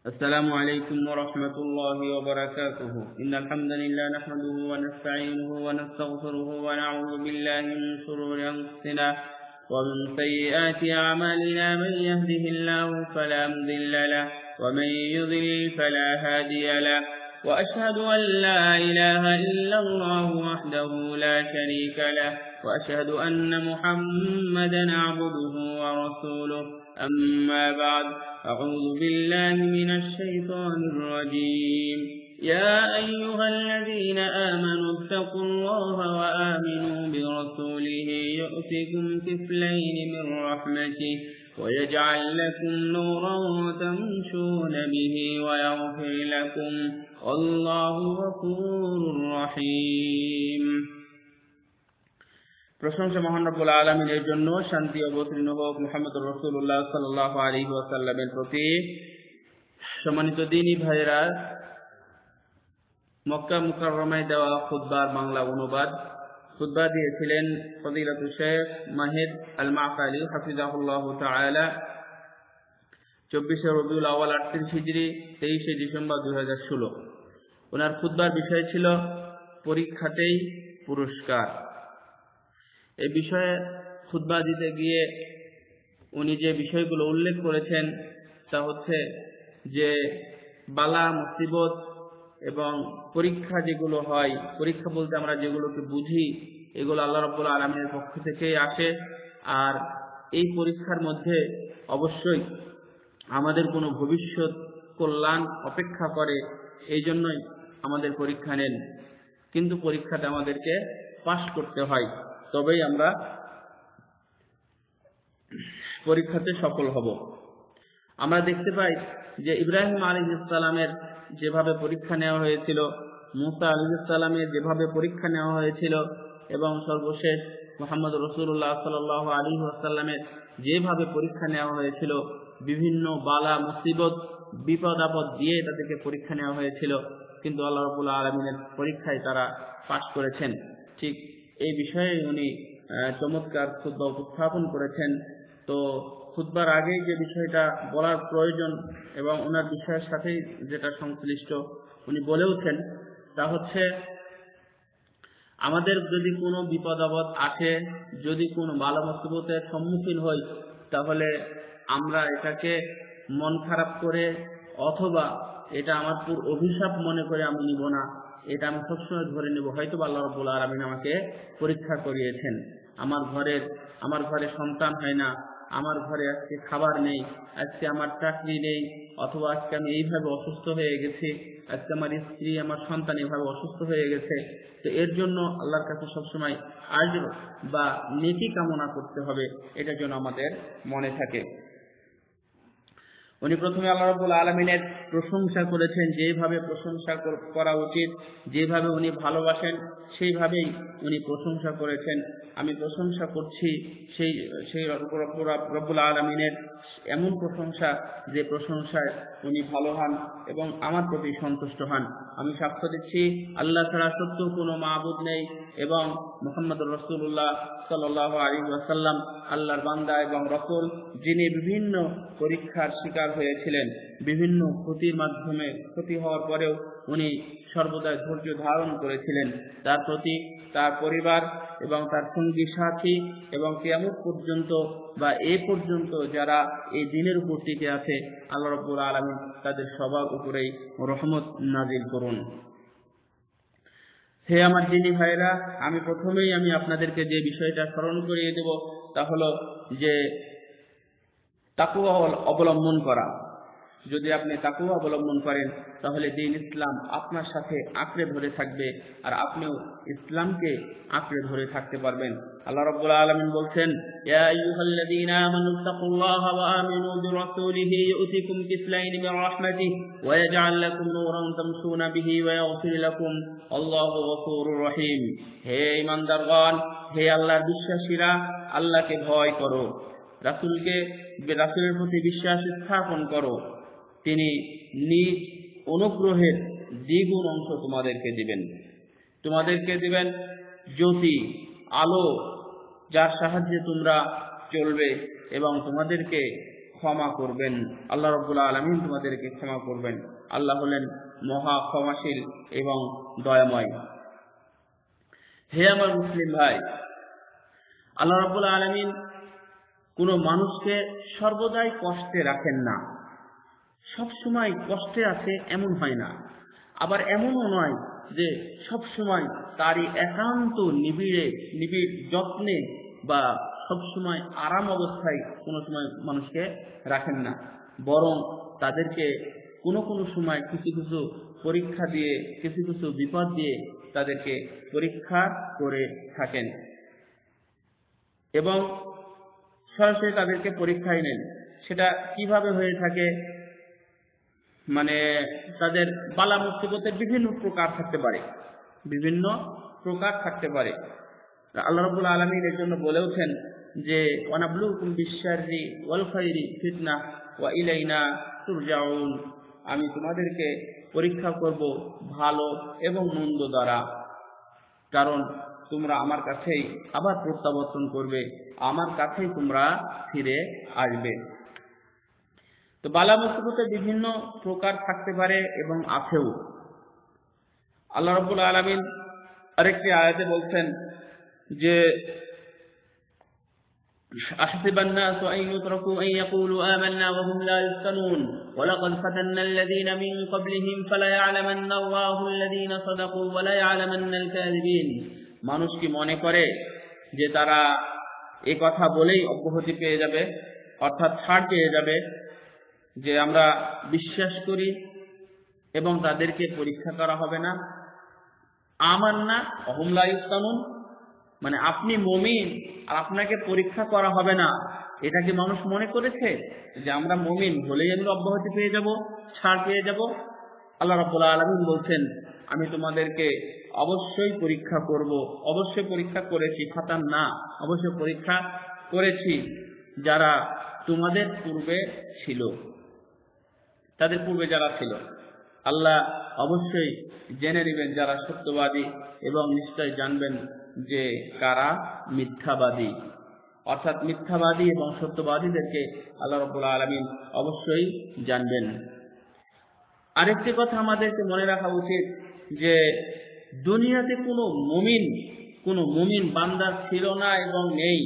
السلام عليكم ورحمة الله وبركاته. إن الحمد لله نحمده ونستعينه ونستغفره ونعوذ بالله من شرور أنفسنا ومن سيئات أعمالنا. من يهده الله فلا مضل له ومن يضلل فلا هادي له. وأشهد أن لا إله إلا الله وحده لا شريك له وأشهد أن محمدا عبده ورسوله. أما بعد، أعوذ بالله من الشيطان الرجيم. يا أيها الذين آمنوا اتقوا الله وآمنوا برسوله يؤتكم كفلين من رحمته ويجعل لكم نورا تمشون به ويغفر لكم والله غفور رحيم. প্রশংসা মহান রব্বুল আলামিনের জন্য, শান্তি অবতীর্ণ হোক মুহাম্মদুর রাসূলুল্লাহ সাল্লাল্লাহু আলাইহি ওয়াসাল্লামের প্রতি। সম্মানিত দ্বীনী ভাইরা, মক্কা মুকাররমায় দেওয়া খুতবার বাংলা অনুবাদ খুতবা দিয়েছিলেন ফজিলাতুল শেখ মাহির আল মাকালি হাফিজাহুল্লাহ তাআলা 24 রবিউল আউয়াল 38 হিজরি 23 ডিসেম্বর 2016। ওনার খুতবার বিষয় ছিল পরীক্ষাতেই পুরস্কার। এই বিষয়ে খুতবা দিতে গিয়ে উনি যে বিষয়গুলো উল্লেখ করেছেন তা হচ্ছে যে বালা মুসিবত এবং পরীক্ষা যেগুলো হয়, পরীক্ষা বলতে আমরা যেগুলোকে বুঝি, এগুলো আল্লাহ রাব্বুল আলামিনের পক্ষ থেকেই আসে। আর এই পরীক্ষার মধ্যে অবশ্যই আমাদের কোনো ভবিষ্যৎ কল্যাণ অপেক্ষা করে, এই জন্যই আমাদের পরীক্ষা নেন। কিন্তু পরীক্ষাতে আমাদেরকে পাস করতে হয়, তবেই আমরা পরীক্ষাতে সফল হব। আমরা দেখতে পাই যে ইব্রাহিম আলাইহিস সালামের যেভাবে পরীক্ষা নেওয়া হয়েছিল, মুসা আলাইহিস সালামের যেভাবে পরীক্ষা নেওয়া হয়েছিল, এবং সর্বশেষ মুহাম্মদ রাসূলুল্লাহ সাল্লাল্লাহু আলাইহি ওয়াসাল্লামের যেভাবে পরীক্ষা নেওয়া হয়েছিল, বিভিন্ন বালা মুসিবত বিপদ আপদ দিয়ে তাদেরকে পরীক্ষা নেওয়া হয়েছিল, কিন্তু আল্লাহ রাব্বুল আলামিনের পরীক্ষায় তারা পাস করেছেন। ঠিক এই বিষয়ে উনি চমৎকার খুতবা উপস্থাপন করেছেন। তো খুতবার আগে যে বিষয়টা বলার প্রয়োজন এবং ওনার বিষয়ের সাথে যেটা সংশ্লিষ্ট উনি বলেওছেন, তা হচ্ছে আমাদের যদি কোনো বিপদ আপদ আসে, যদি কোনো বালা মুসিবতের সম্মুখীন হই, তাহলে আমরা এটাকে মন খারাপ করে অথবা এটা আমার পুরো অভিশাপ মনে করে আমি নিব না, এটা আমি সবসময় ধরে নেব হয়তো আল্লাহ রাব্বুল আলামিন আমাকে পরীক্ষা করিয়েছেন। আমার ঘরে সন্তান হয় না, আমার ঘরে আজকে খাবার নেই, আজকে আমার চাকরি নেই, অথবা আজকে আমি এইভাবে অসুস্থ হয়ে গেছি, আজকে আমার স্ত্রী আমার সন্তান এইভাবে অসুস্থ হয়ে গেছে। তো এর জন্য আল্লাহর কাছে সবসময় আজর বা নেকি কামনা করতে হবে, এটা যেন আমাদের মনে থাকে। উনি প্রথমে আল্লাহ রাব্বুল আলামিনের প্রশংসা করেছেন, যেভাবে প্রশংসা করা উচিত, যেভাবে উনি ভালোবাসেন সেইভাবেই উনি প্রশংসা করেছেন। আমি প্রশংসা করছি সেই রব্বুল আলামিনের এমন প্রশংসা যে প্রশংসায় উনি ভালো হন এবং আমার প্রতি সন্তুষ্ট হন। আমি সাক্ষ্য দিচ্ছি আল্লাহ ছাড়া সত্য কোনো মাবুদ নেই এবং মুহাম্মদুর রাসূলুল্লাহ সাল্লাল্লাহু আলাইহি ওয়াসাল্লাম আল্লাহর বান্দা এবং রাসূল, যিনি বিভিন্ন পরীক্ষার শিকার হয়েছিলেন, বিভিন্ন ক্ষতির মাধ্যমে ক্ষতি হওয়ার পরেও উনি সর্বদা ধৈর্য ধারণ করেছিলেন। তার প্রতি, তার পরিবার এবং তার সঙ্গী সাথী এবং কিয়ামত পর্যন্ত বা এ পর্যন্ত যারা এই দিনের উপর টিকে আছে, আল্লাহ রাব্বুল আলামিন তাদের সবার উপরেই রহমত নাজিল করুন। হে আমার দ্বীনী ভাইরা, আমি প্রথমেই আপনাদেরকে যে বিষয়টা স্মরণ করিয়ে দেব তা হলো যে তাকওয়া অবলম্বন করা। যদি আপনি তাকওয়া অবলম্বন করেন তাহলে দ্বীন ইসলাম আপনার সাথে আঁকড়ে ধরে থাকবে আর আপনিও ইসলামকে আঁকড়ে ধরে থাকতে পারবেন। আল্লাহ রাব্বুল আলামিন বলছেন, ইয়া আইয়ুহাল্লাযীনা আমানুত্তাকুল্লাহা ওয়া আমিনু বিরাসূলিহি ইউতিকুম কিফলাইন মির রাহমাতিহি ওয়া ইয়াজআল লাকুম নূরান তামশুনা বিহি ওয়া ইয়াগফির লাকুম আল্লাহু গফুরুর রহিম। হে ঈমানদারগণ, হে আল্লাহর বিশ্বাসীরা, আল্লাহকে ভয় করো, রাসূলের প্রতি বিশ্বাস স্থাপন করো, তিনি নিজ অনুগ্রহের দ্বিগুণ অংশ তোমাদেরকে দিবেন জ্যোতি, আলো, যার সাহায্যে তোমরা চলবে এবং তোমাদেরকে ক্ষমা করবেন। আল্লাহ রাব্বুল আলামিন তোমাদেরকে ক্ষমা করবেন। আল্লাহ হলেন মহা ক্ষমাশীল এবং দয়াময়। হে আমার মুসলিম ভাই, আল্লাহ রাব্বুল আলামিন কোনো মানুষকে সর্বদাই কষ্টে রাখেন না। সব সময় কষ্টে আছে এমন হয় না, আবার এমনও নয় যে সব সময় তারই একান্ত নিবিড় যত্নে বা সব সময় আরাম অবস্থায় কোনো সময় মানুষকে রাখেন না, বরং তাদেরকে কোনো কোনো সময় কিছু কিছু পরীক্ষা দিয়ে, কিছু কিছু বিপদ দিয়ে তাদেরকে পরীক্ষা করে থাকেন এবং সরাসরি তাদেরকে পরীক্ষায় নেন। সেটা কিভাবে হয়ে থাকে, মানে তাদের বালা মুসিবতের বিভিন্ন প্রকার থাকতে পারে, বিভিন্ন প্রকার থাকতে পারে। আল্লাহ রাব্বুল আলামিন এর জন্য বলেওছেন যে ওয়ানাবলুকুম বিশ-শাররি ওয়াল খাইরি ফিতনাহ ওয়া ইলাইনা তুরজাউন, আমি তোমাদেরকে পরীক্ষা করব ভালো এবং মন্দ দ্বারা, কারণ তোমরা আমার কাছেই আবার প্রত্যাবর্তন করবে, আমার কাছেই তোমরা ফিরে আসবে। তো বালা মুসিবতের বিভিন্ন প্রকার থাকতে পারে এবং আছেও। আল্লাহ রাব্বুল আলামিন আরেকটি আয়াতে বলছেন যে আহসিবান নাসু আন ইউতরাকু আন ইয়াকুলু আমান্না ওয়া হুম লা ইফতানুন ওয়া লাকাদ ফাতান্না আল্লাযীনা মিন ক্বাবলিহিম ফালা ইয়ালামান্না আল্লাহু আল্লাযীনা সাদাকু ওয়া লা ইয়ালামান্নাল কাযিবিন। মানুষ কি মনে করে যে তারা এই কথা বলেই অব্যাহতি পেয়ে যাবে, অর্থাৎ ছাড় পেয়ে যাবে, যে আমরা বিশ্বাস করি এবং তাদেরকে পরীক্ষা করা হবে না? আমান্না ওয়া হুম লা ইফতানুন, মানে আপনি মুমিন আর আপনাকে পরীক্ষা করা হবে না, এটা কি মানুষ মনে করেছে যে আমরা মুমিন হলেই আমরা অব্যাহতি পেয়ে যাব, ছাড় পেয়ে যাব? আল্লাহ রাব্বুল আলামিন বলছেন আমি তোমাদেরকে অবশ্যই পরীক্ষা করব, অবশ্যই পরীক্ষা করেছি, ফাতান না, অবশ্যই পরীক্ষা করেছি যারা তোমাদের পূর্বে ছিল, তাদের পূর্বে যারা ছিল। আল্লাহ অবশ্যই জেনে নেবেন যারা সত্যবাদী এবং নিশ্চয় জানবেন যে কারা মিথ্যাবাদী, অর্থাৎ মিথ্যাবাদী এবং সত্যবাদীদেরকে আল্লাহ রাব্বুল আলামিন অবশ্যই জানবেন। আরেকটি কথা আমাদেরকে মনে রাখা উচিত যে দুনিয়াতে কোনো মুমিন বান্দা ছিল না এবং নেই,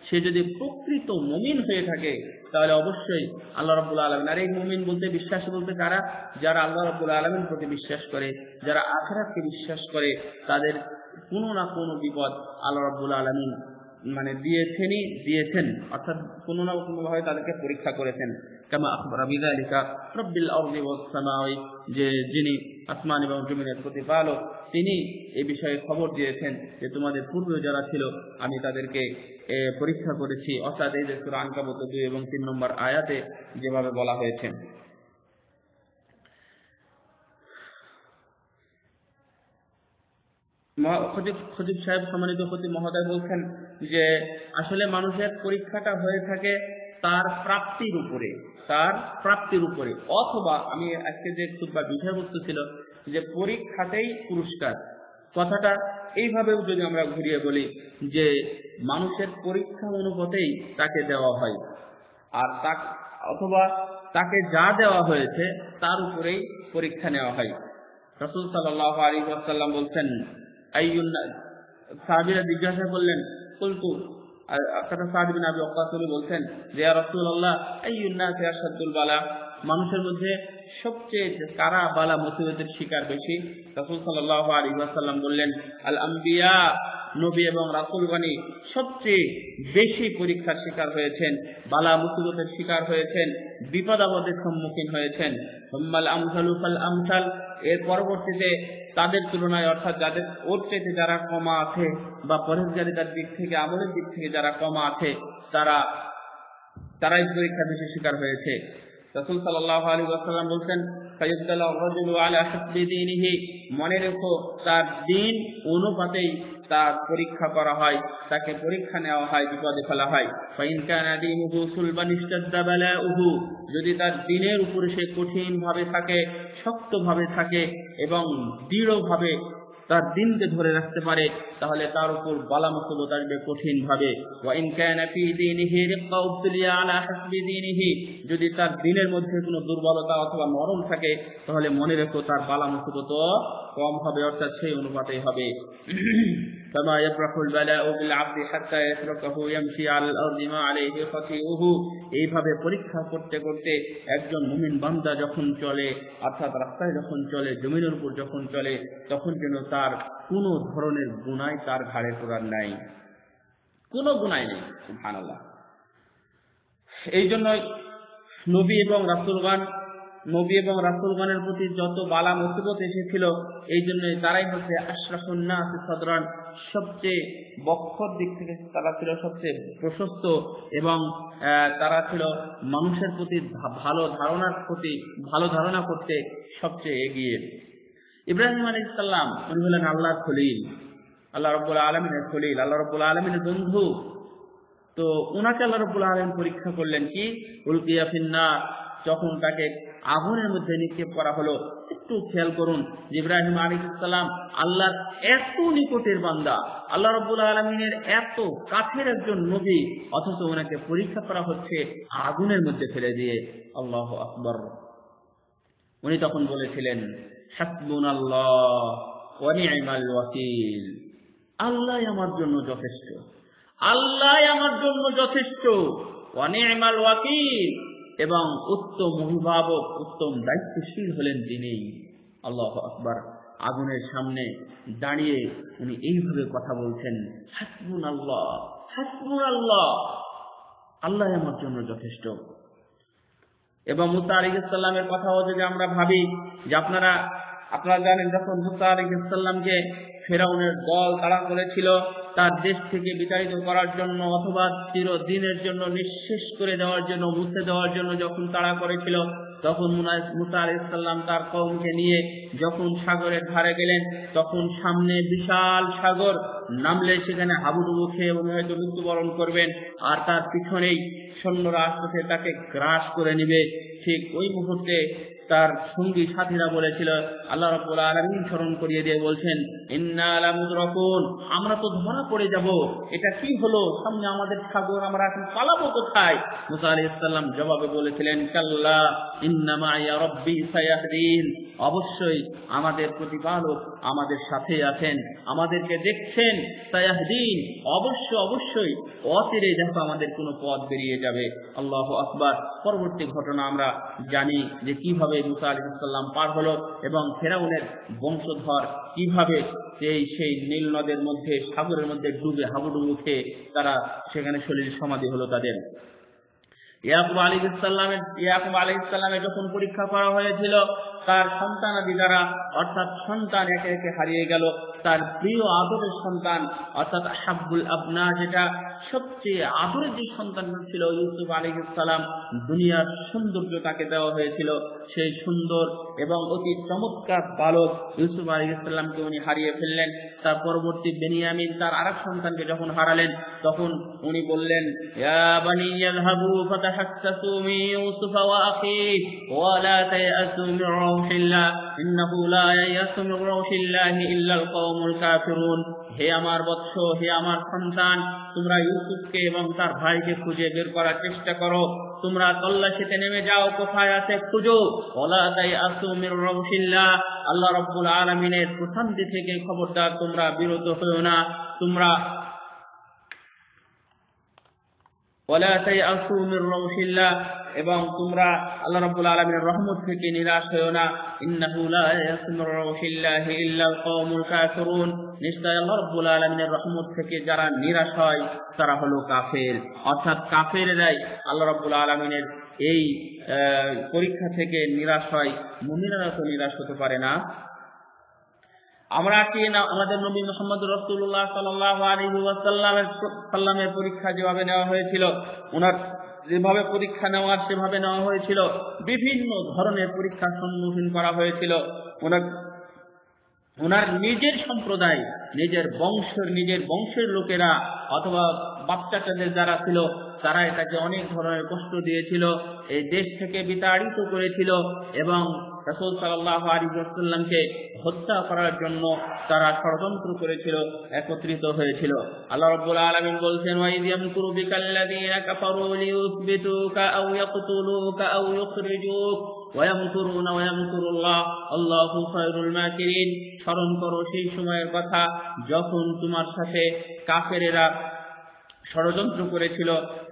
সে যদি প্রকৃত মুমিন হয়ে থাকে তাহলে অবশ্যই আল্লাহ রাব্বুল আলামিন, আর এই মুমিন বলতে বিশ্বাস বলতে কারা, যারা আল্লাহ রাব্বুল আলামিনের প্রতি বিশ্বাস করে, যারা আখিরাতকে বিশ্বাস করে, তাদের কোনো না কোনো বিপদ আল্লাহ রাব্বুল আলামিন মানে দিয়েছেন, অর্থাৎ কোনো না কোনো ভাবে তাদেরকে পরীক্ষা করেছেন। কামা আখবারা বিযালিকা রাব্বিল আরদি ওয়াস সামাই, যে যিনি আসমান এবং জমিনের প্রতিপালক, তিনি এই বিষয়ে খবর দিয়েছেন যে তোমাদের পূর্বে যারা ছিল আমি তাদেরকে পরীক্ষা করেছি, অর্থাৎ এই যে সূরা আনকাবুত 2 এবং 3 নম্বর আয়াতে যেভাবে বলা হয়েছে। খতিব সাহেব, সম্মানিত খতিব মহোদয় বলছেন যে আসলে মানুষের পরীক্ষাটা হয়ে থাকে তার প্রাপ্তির উপরে, অথবা আমি আজকে যে খুতবার বিষয়বস্তু ছিল যে পরীক্ষাতেই পুরস্কার, কথাটা এইভাবেও যদি আমরা ঘুরিয়ে বলি যে মানুষের পরীক্ষা অনুপাতেই তাকে দেওয়া হয়, আর অথবা তাকে যা দেওয়া হয়েছে তার উপরেই পরীক্ষা নেওয়া হয়। রাসূল সাল্লাল্লাহু আলাইহি ওয়াসাল্লাম বলছেন, সাহাবীরা জিজ্ঞাসা করলেন, কুলতু, সাদ বিন আবি ওয়াক্কাস বলছেন যে ইয়া রাসূলুল্লাহ আইয়ুন নাসি আশাদ্দুল বালা, মানুষের মধ্যে সবচেয়ে কারা বালা মুসিবতের শিকার বেশি? রাসূল সাল্লাল্লাহু আলাইহি ওয়াসাল্লাম বললেন আল আম্বিয়া, নবী এবং রাসূলগণই সবচেয়ে বেশি পরীক্ষার শিকার হয়েছেন, বালা মুসিবতের শিকার হয়েছেন, বিপদ আপদের সম্মুখীন হয়েছেন। সুম্মাল আমসালু ফাল আমসাল, এর পরবর্তীতে তাদের তুলনায়, অর্থাৎ যাদের ওর চাইতে যারা কমা আছে বা পরহেজগারিতার দিক থেকে, আমলের দিক থেকে যারা কমা আছে, তারাই পরীক্ষা বেশি শিকার হয়েছে। রাসূল সাল্লাল্লাহু আলাইহি ওয়াসাল্লাম বলছেন ফায়ুবতালা রাজুলু আলা হাসবি দীনিহি, মনে রেখো তার দিন অনুপাতেই তার পরীক্ষা করা হয়, তাকে পরীক্ষা নেওয়া হয়, বিপদে ফেলা হয়। ফাইন কানা দীনুহু সুলবান ইশতাদ্দা বালাউহু, যদি তার দিনের উপরে সে কঠিন ভাবে থাকে, শক্ত ভাবে থাকে এবং দৃঢ় ভাবে তার দিনকে ধরে রাখতে পারে, তাহলে তার উপর বালা মুসিবত আসবে কঠিন ভাবে। ওয়া ইন কানা ফি দীনিহি রিক্কা উবতুলিয়া আলা হাসবি দীনিহি, যদি তার দিনের মধ্যে কোনো দুর্বলতা অথবা নরম থাকে, তাহলে মনে রেখো তার বালা মুসিবত কম হবে, অর্থাৎ সেই অনুপাতেই হবে। কামা ইয়াফরাহুল বালাউ বিল আবদি হাত্তা ইয়াতরাকাহু ইয়ামশি আলাল আরদি মা আলাইহি খাতিউহু, এইভাবে পরীক্ষা করতে করতে একজন মুমিন বান্দা যখন চলে, অর্থাৎ রাস্তায় যখন চলে, জমিনের উপর যখন চলে, তখন যেন তার কোনো ধরনের গুনাহ তার ঘাড়ে তোলার নাই, কোনো গুনাহ নেই। সুবহানাল্লাহ। এই জন্য নবী এবং রাসূলগণের প্রতি যত বালা মুসিবত এসেছিল, এই জন্য তারাই হচ্ছে আশরাফুন নাস সাদরান, সবচেয়ে বক্ষর দিক থেকে তারা ছিল সবচেয়ে প্রশস্ত, এবং তারা ছিল মানুষের প্রতি ভালো ধারণা করতে সবচেয়ে এগিয়ে। ইব্রাহিম আলাইহিস সালাম উনি হলেন আল্লাহর খলিল, আল্লাহ রাব্বুল আলামিনের খলিল, আল্লাহ রাব্বুল আলামিনের বন্ধু। তো উনাকে আল্লাহ রাব্বুল আলামিন পরীক্ষা করলেন কি, উলকিয়া ফিন্নার, যখন তাকে আগুনের মধ্যে নিক্ষেপ করা হলো। একটু খেয়াল করুন, ইব্রাহিম আলাইহিস সালাম আল্লাহর এত নিকটের বান্দা, আল্লাহ রাব্বুল আলামিনের এত কাছের একজন নবী, অথচ ওনাকে পরীক্ষা করা হচ্ছে আগুনের মধ্যে ফেলে দিয়ে। আল্লাহু আকবার। উনি তখন বলেছিলেন, হাসবুনাল্লাহ ওয়া নি'মাল ওয়াকিল, আল্লাহ আমার জন্য যথেষ্ট, আল্লাহ আমার জন্য যথেষ্ট। ওয়া নি'মাল ওয়াকিল, এবং উত্তম অভিভাবক, উত্তম দায়িত্বশীল হলেন তিনি। আল্লাহু আকবার। আগুনের সামনে দাঁড়িয়ে উনি এইভাবে কথা বলছেন, হাসবুনাল্লাহ, হাসবুনাল্লাহ, আল্লাহ আমার জন্য যথেষ্ট। এবং মুসা আলাইহিস সালামের কথাও যদি আমরা ভাবি, যে আপনারা জানেন, যখন মুসা আলাইহিস সালামকে ফেরাউনের দল তাড়া করেছিল তার দেশ থেকে বিতাড়িত করার জন্য, অথবা চিরদিনের জন্য নিঃশেষ করে দেওয়ার জন্য, মুছে দেওয়ার জন্য যখন তাড়া করেছিল, তখন মুসা আলাইহিস সালাম তার কওমকে নিয়ে যখন সাগরের ধারে গেলেন, তখন সামনে বিশাল সাগর, নামলে সেখানে হাবুডুবু খেয়ে উনি হয়তো মৃত্যুবরণ করবেন, আর তার পিছনেই সৈন্যরা আসতে তাকে গ্রাস করে নিবে। ঠিক ওই মুহূর্তে তার সঙ্গী সাথীরা বলেছিল, আল্লাহ রাব্বুল আলামিন স্মরণ করিয়ে দিয়ে বলছেন, ইন্না লামুদরাকুন, আমরা তো ধরা পড়ে যাব, এটা কি হলো, সামনে আমাদের সাগর, আমরা এখন পালাবো কোথায়? মুসা আলাইহিস সালাম জবাবে বলেছিলেন, কাল্লা ইন্না মাইয়া রাব্বি সায়াহদিন, অবশ্যই আমাদের প্রতিপালক আমাদের সাথে আছেন, আমাদেরকে দেখছেন। সায়াহদিন, অবশ্যই অচিরে দেখো আমাদের কোনো পথ বেরিয়ে যাবে। আল্লাহু আকবার। পরবর্তী ঘটনা আমরা জানি যে কিভাবে মুসা আলাইহিস সালাম পার হলো, এবং ফেরাউনের বংশধর কিভাবে সেই নীল নদের মধ্যে, সাগরের মধ্যে ডুবে হাবুডুবু খেয়ে তারা সেখানে শরীর সমাধি হলো তাদের। ইয়াকুব আলাইহিস সালামের যখন পরীক্ষা করা হয়েছিল, তার সন্তানাদি দ্বারা, অর্থাৎ সন্তান একে একে হারিয়ে গেল। তার প্রিয় আদরের সন্তান, অর্থাৎ হাব্বুল আবনা, যেটা সবচেয়ে আদরের যে সন্তান ছিল ইউসুফ আলাইহিস সালাম, দুনিয়ার সৌন্দর্য তাকে দেওয়া হয়েছিল, সেই সুন্দর এবং অতি চমৎকার বালক ইউসুফ আলাইহিস সালামকে উনি হারিয়ে ফেললেন। তার পরবর্তী বেনিয়ামিন তার আরেক সন্তানকে যখন হারালেন, তখন উনি বললেন, ইয়া বানি ইয়াযহাবু ফাতাহাসসু মিন ইউসুফ ওয়া আখিহি ওয়া লা তায়াসু মিন রাউহিল্লাহ ইন্নাহু লা ইয়াসু মিন রাউহিল্লাহি ইল্লাল কওমুল কাফিরুন। হে আমার বৎস, হে আমার সন্তান, তোমরা ইউসুফকে এবং তার ভাইকে খুঁজে বের করার চেষ্টা করো, তোমরা তল্লাশিতে নেমে যাও, কোথায় আছে খুঁজো। ওয়ালা তায়াসু মির রাউহিল্লাহ, আল্লাহ রাব্বুল আলামিনের প্রশান্তি থেকে খবরদার তোমরা বিরত হয়ো না, তোমরা ওয়ালা তায়াসু মির রাউহিল্লাহ, এবং তোমরা আল্লাহ রাব্বুল আলামিনের রহমত থেকে নিরাশ হয়ো না। ইন্নাহু লা ইয়াসু মির রাউহিল্লাহি ইল্লাল কওমুল কাফিরুন, নিশ্চয় আল্লাহ রাব্বুল আলামিনের রহমত থেকে যারা নিরাশ হয় তারা হলো কাফের, অর্থাৎ কাফেররাই আল্লাহ রাব্বুল আলামিনের এই পরীক্ষা থেকে নিরাশ হয়, মুমিনরা তো নিরাশ হতে পারে না। আমরা কি না আমাদের নবী মুহাম্মদ রাসূলুল্লাহ সাল্লাল্লাহু আলাইহি ওয়াসাল্লামের পরীক্ষা যেভাবে নেওয়া হয়েছিল, ওনার যেভাবে পরীক্ষা নেওয়ার সেভাবে নেওয়া হয়েছিল, বিভিন্ন ধরনের পরীক্ষার সম্মুখীন করা হয়েছিল। ওনার নিজের সম্প্রদায়, নিজের বংশের লোকেরা অথবা বাচ্চাদের যারা ছিল, তারা এটাকে অনেক ধরনের কষ্ট দিয়েছিল। এই দেশ থেকে বিতাড়িত করেছিল এবং রাসূল সাল্লাল্লাহু আলাইহি ওয়াসাল্লামকে হত্যা করার জন্য তারা ষড়যন্ত্র করেছিল, একত্রিত হয়েছিল। আল্লাহ রাব্বুল আলামিন বলছেন, ওয়া ইয ইয়ামকুরু বিকাল্লাযীনা কাফারু লিয়ুসবিতুকা আও ইয়াকতুলুকা আও ইউখরিজুক ওয়া ইয়ামকুরুনা ওয়া ইয়ামকুরুল্লাহ আল্লাহু খায়রুল মাকিরিন। স্মরণ করো সেই সময়ের কথা যখন তোমার সাথে কাফেরেরা ষড়যন্ত্র করেছিল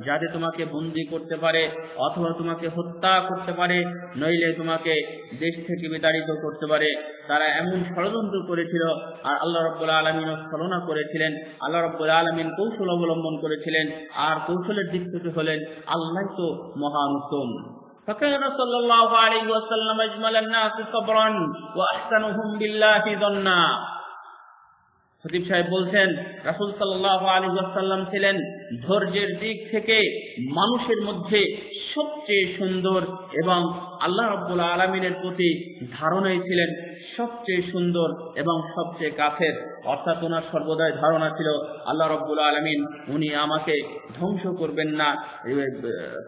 যাতে তোমাকে বন্দী করতে পারে অথবা তোমাকে হত্যা করতে পারে, নইলে তোমাকে দেশ থেকে বিতাড়িত করতে পারে। তারা এমন ষড়যন্ত্র করেছিল আর আল্লাহ রাব্বুল আলামিন ছলনা করেছিলেন। আল্লাহ রাব্বুল আলামিন কৌশল অবলম্বন করেছিলেন, আর কৌশলের দিক থেকে হলেন আল্লাহ তো মহান উত্তম। فكان صلى الله عليه وسلم أجمل الناس صبرا وأحسنهم بالله ظنا। খতিব সাহেব বলছেন, রাসূল সাল্লাল্লাহু আলাইহি ওয়াসাল্লাম ছিলেন ধৈর্যের দিক থেকে মানুষের মধ্যে সবচেয়ে সুন্দর এবং আল্লাহ রাব্বুল আলামিনের প্রতি ধারণাই ছিলেন সবচেয়ে সুন্দর এবং সবচেয়ে কাছের। অর্থাৎ ওনার সর্বদাই ধারণা ছিল আল্লাহ রাব্বুল আলামিন উনি আমাকে ধ্বংস করবেন না,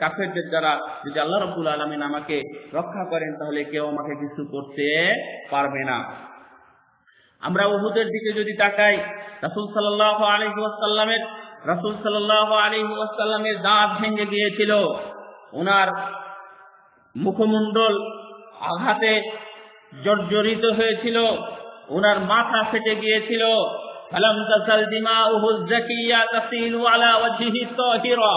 কাফেরদের দ্বারা যদি আল্লাহ রাব্বুল আলামিন আমাকে রক্ষা করেন তাহলে কেউ আমাকে কিছু করতে পারবে না। আমরা উহুদের দিকে যদি তাকাই, রাসূল সাল্লাল্লাহু আলাইহি ওয়াসাল্লামের দাঁত ভেঙে গিয়েছিল, ওনার মুখমণ্ডল আঘাতে জর্জরিত হয়েছিল, ওনার মাথা ফেটে গিয়েছিল। ফালাম তাসাল দিমাউহু যাকিয়া তাসিলু আলা ওয়াজহিহি তাহিরা।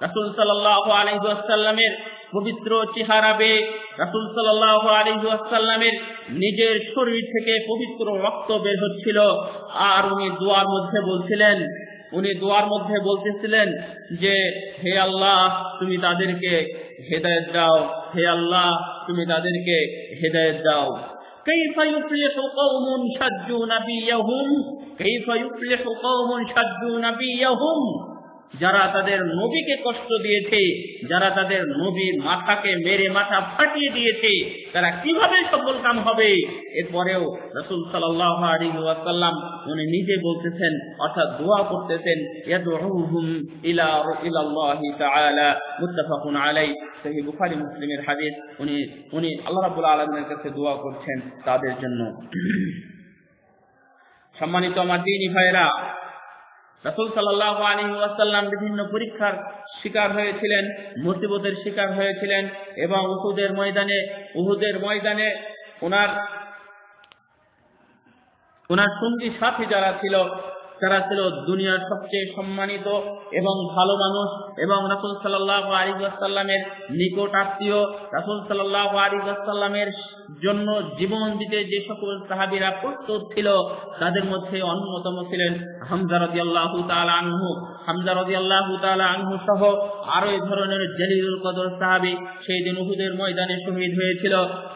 রাসূল সাল্লাল্লাহু আলাইহি ওয়াসাল্লামের পবিত্র চেহারা বেয়ে রাসূল সাল্লাল্লাহু আলাইহি ওয়াসাল্লামের নিজের শরীর থেকে পবিত্র রক্ত বের হচ্ছিল। আর উনি দোয়ার মধ্যে বলতেছিলেন যে হে আল্লাহ তুমি তাদেরকে হেদায়েত দাও, হে আল্লাহ তুমি তাদেরকে হেদায়েত দাও। কাইফা ইউফলিহু কওমুন শাজ্জু নাবিয়্যাহুম, কাইফা ইউফলিহু কওমুন শাজ্জু নাবিয়্যাহুম। যারা তাদের নবীকে কষ্ট দিয়েছে, যারা তাদের নবীর মাথাকে মেরে মাথা ফাটিয়ে দিয়েছে, তারা কিভাবে সফলকাম হবে? এরপরেও রাসূল সাল্লাল্লাহু আলাইহি ওয়াসাল্লাম উনি নিজে বলতেছেন, অর্থাৎ দোয়া করতেছেন, ইয়াদউহুম ইলাল্লাহি তাআলা। মুত্তাফাকুন আলাইহি, সহিহ বুখারী মুসলিমের হাদিস। উনি আল্লাহ রাব্বুল আলামিনের কাছে দোয়া করছেন তাদের জন্য। সম্মানিত আমার দ্বীনি ভাইরা, রাসূল সাল্লাল্লাহু আলাইহি ওয়াসাল্লাম বিভিন্ন পরীক্ষার শিকার হয়েছিলেন, মুসিবতের শিকার হয়েছিলেন এবং উহুদের ময়দানে ওনার সঙ্গী সাথী যারা ছিল তারা ছিল দুনিয়ার সবচেয়ে সম্মানিত এবং ভালো মানুষ এবং রাসূল সাল্লাল্লাহু আলাইহি ওয়াসাল্লামের নিকট আত্মীয়। রাসূল সাল্লাল্লাহু আলাইহি ওয়াসাল্লামের জন্য জীবন দিতে যে সকল সাহাবীরা প্রস্তুত ছিল তাদের মধ্যে অন্যতম ছিলেন হামজা রাদিয়াল্লাহু তাআলা আনহু। হামজা রাদিয়াল্লাহু তাআলা আনহু সহ আরো এই ধরনের জলিলুল কদর সাহাবী সেই দিন উহুদের ময়দানে শহীদ হয়েছিল।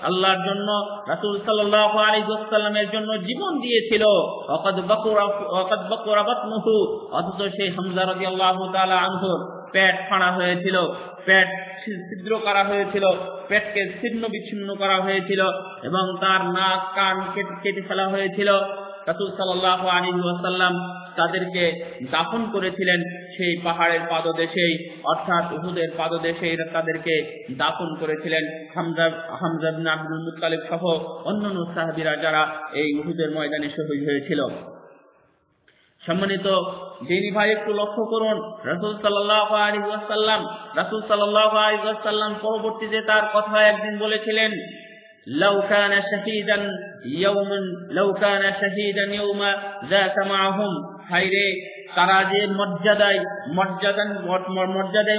আল্লাহর জন্য রাসূল সাল্লাল্লাহু আলাইহি ওয়াসাল্লামের জন্য জীবন দিয়েছিল। ওয়াকাদ বাকুরা বাতনুহু, অথচ সেই হামজা রাদিয়াল্লাহু তাআলা আনহুর পেট ফাঁড়া হয়েছিল, পেট ছিদ্র করা হয়েছিল, পেটকে ছিন্ন বিচ্ছিন্ন করা হয়েছিল এবং তার নাক কান কেটে ফেলা হয়েছিল। রাসূল সাল্লাল্লাহু আলাইহি ওয়াসাল্লাম তাদেরকে দাফন করেছিলেন সেই পাহাড়ের পাদদেশেই, অর্থাৎ উহুদের পাদদেশেই তাদেরকে দাফন করেছিলেন। হামজা ইবনে আব্দুল মুত্তালিব সহ অন্যান্য সাহাবীরা যারা এই উহুদের ময়দানে শহীদ হয়েছিল। সম্মানিত দিনী ভাই, একটু লক্ষ্য করুন, রাসূল সাল্লাল্লাহু আলাইহি ওয়াসাল্লাম পরবর্তীতে তার কথা একদিন বলেছিলেন, লাউ কানা শাহীদান ইয়াওমা যাকা মাআহুম। হায়রে, তারা যে মর্যাদায়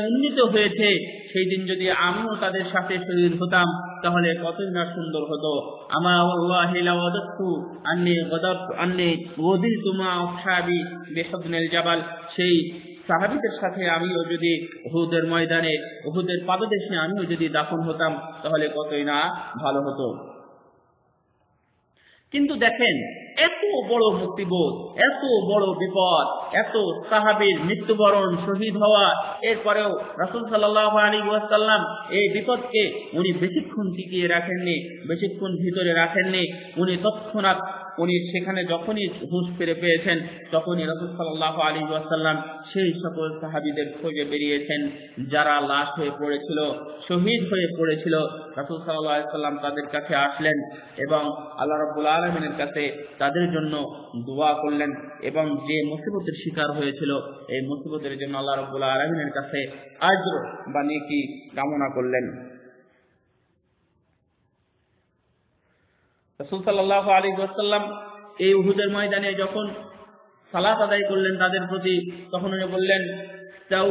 উন্নীত হয়েছে, সেই দিন যদি আমিও তাদের সাথে শহীদ হতাম তাহলে কতই না সুন্দর হতো। আমা ওয়াল্লাহি লাওয়াদাতু আন্নী ওয়াদিলতু মা আসহাবি বিহাদনিল জাবাল। সেই সাহাবীদের সাথে আমিও যদি উহুদের পাদদেশে আমিও যদি দাফন হতাম তাহলে কতই না ভালো হতো। কিন্তু দেখেন, এত বড় মুসিবত, এত বড় বিপদ, এত সাহাবীর মৃত্যুবরণ, শহীদ হওয়া, এরপরেও রাসূল সাল্লাল্লাহু আলাইহি ওয়াসাল্লাম এই বিপদকে উনি বেশিক্ষণ টিকিয়ে রাখেননি, বেশিক্ষণ ভিতরে রাখেননি। উনি তৎক্ষণাৎ সেখানে যখনই হুঁশ ফিরে পেয়েছেন তখনই রাসূল সাল্লাল্লাহু আলাইহি ওয়াসাল্লাম সেই সকল সাহাবীদের খোঁজে বেরিয়েছেন যারা লাশ হয়ে পড়েছিল, শহীদ হয়ে পড়েছিল। রাসূল সাল্লাল্লাহু আলাইহি ওয়াসাল্লাম তাদের কাছে আসলেন এবং আল্লাহ রাব্বুল আলামিনের কাছে তাদের জন্য দোয়া করলেন এবং যে মুসিবতের শিকার হয়েছিল এই মুসিবতের জন্য আল্লাহ রাব্বুল আলামিনের কাছে আজর বা নেকি কামনা করলেন। রাসূল সাল্লাল্লাহু আলাইহি ওয়াসাল্লাম এই উহুদের ময়দানে যখন সালাত আদায় করলেন তাদের প্রতি, তখন উনি বললেন, তাউ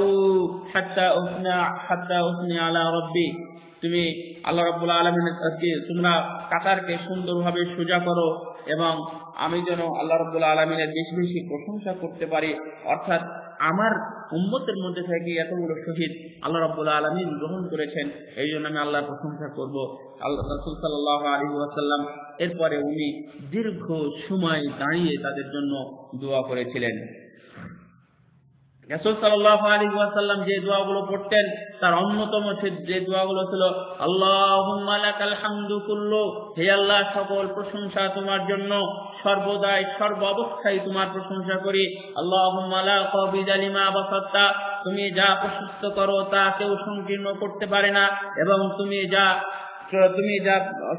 হাত্তা উসনি আলা রাব্বি, তুমি আল্লাহ রাব্বুল আলামিনের কাছে তোমরা কাতারকে সুন্দরভাবে সোজা করো এবং আমি যেন আল্লাহ রাব্বুল আলামিনের বেশি বেশি প্রশংসা করতে পারি। অর্থাৎ আমার উম্মতের মধ্যে থেকে এতগুলো শহীদ আল্লাহ রাব্বুল আলামিন গ্রহণ করেছেন, এই জন্য আমি আল্লাহর প্রশংসা করব। আল্লাহ রাসূল সাল্লাল্লাহু আলাইহি ওয়াসাল্লাম এরপরে উনি দীর্ঘ সময় দাঁড়িয়ে তাদের জন্য দোয়া করেছিলেন। রাসূল সাল্লাল্লাহু আলাইহি ওয়াসাল্লাম যে দোয়াগুলো পড়তেন তার অন্যতম যে দোয়াগুলো ছিল, আল্লাহুম্মা লাকাল হামদু কুল্লু, হে আল্লাহ সকল প্রশংসা তোমার জন্য, সর্বদাই সর্ব অবস্থায় তোমার প্রশংসা করি। আল্লাহুম্মা লা কাবিদা লিমা বাসাত্তা, তুমি যা প্রশস্ত করো তা কেউ সংকীর্ণ করতে পারে না, এবং তুমি যা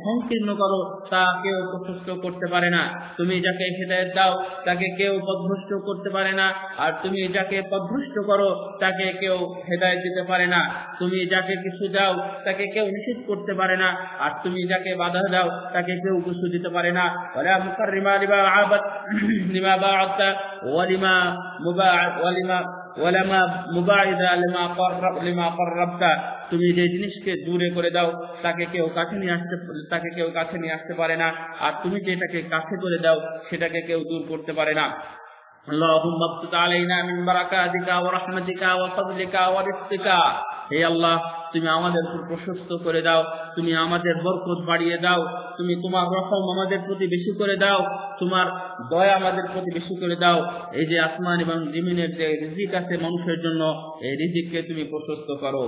সংকীর্ণ করো তা কেউ প্রশস্ত করতে পারে না। তুমি যাকে হেদায়েত দাও তাকে কেউ পথভ্রষ্ট করতে পারে না, আর তুমি যাকে পথভ্রষ্ট করো তাকে কেউ হেদায়েত দিতে পারে না। তুমি যাকে কিছু দাও তাকে কেউ নিষেধ করতে পারে না, আর তুমি যাকে বাধা দাও তাকে কেউ কিছু দিতে পারে না। ওয়ালা মুকাররিমা লিমা বা'আতা ওয়ালামা মুবাইদা লিমা কাররাবতা, তুমি যে জিনিসকে দূরে করে দাও তাকে কেউ কাছে নিয়ে আসতে পারে না, আর তুমি যেটাকে কাছে করে দাও সেটাকে কেউ দূর করতে পারে না। আল্লাহুম্মা বসুত আলাইনা মিন বারাকাতিকা ওয়া রাহমাতিকা ওয়া ফাদলিকা ওয়া রিজকিকা, হে আল্লাহ তুমি আমাদের উপর প্রশস্ত করে দাও, তুমি আমাদের বরকত বাড়িয়ে দাও, তুমি তোমার রহম আমাদের প্রতি বেশি করে দাও, তোমার দয়া আমাদের প্রতি বেশি করে দাও। এই যে আসমান এবং জমিনের যে রিজিক আছে মানুষের জন্য, এই রিজিককে তুমি প্রশস্ত করো।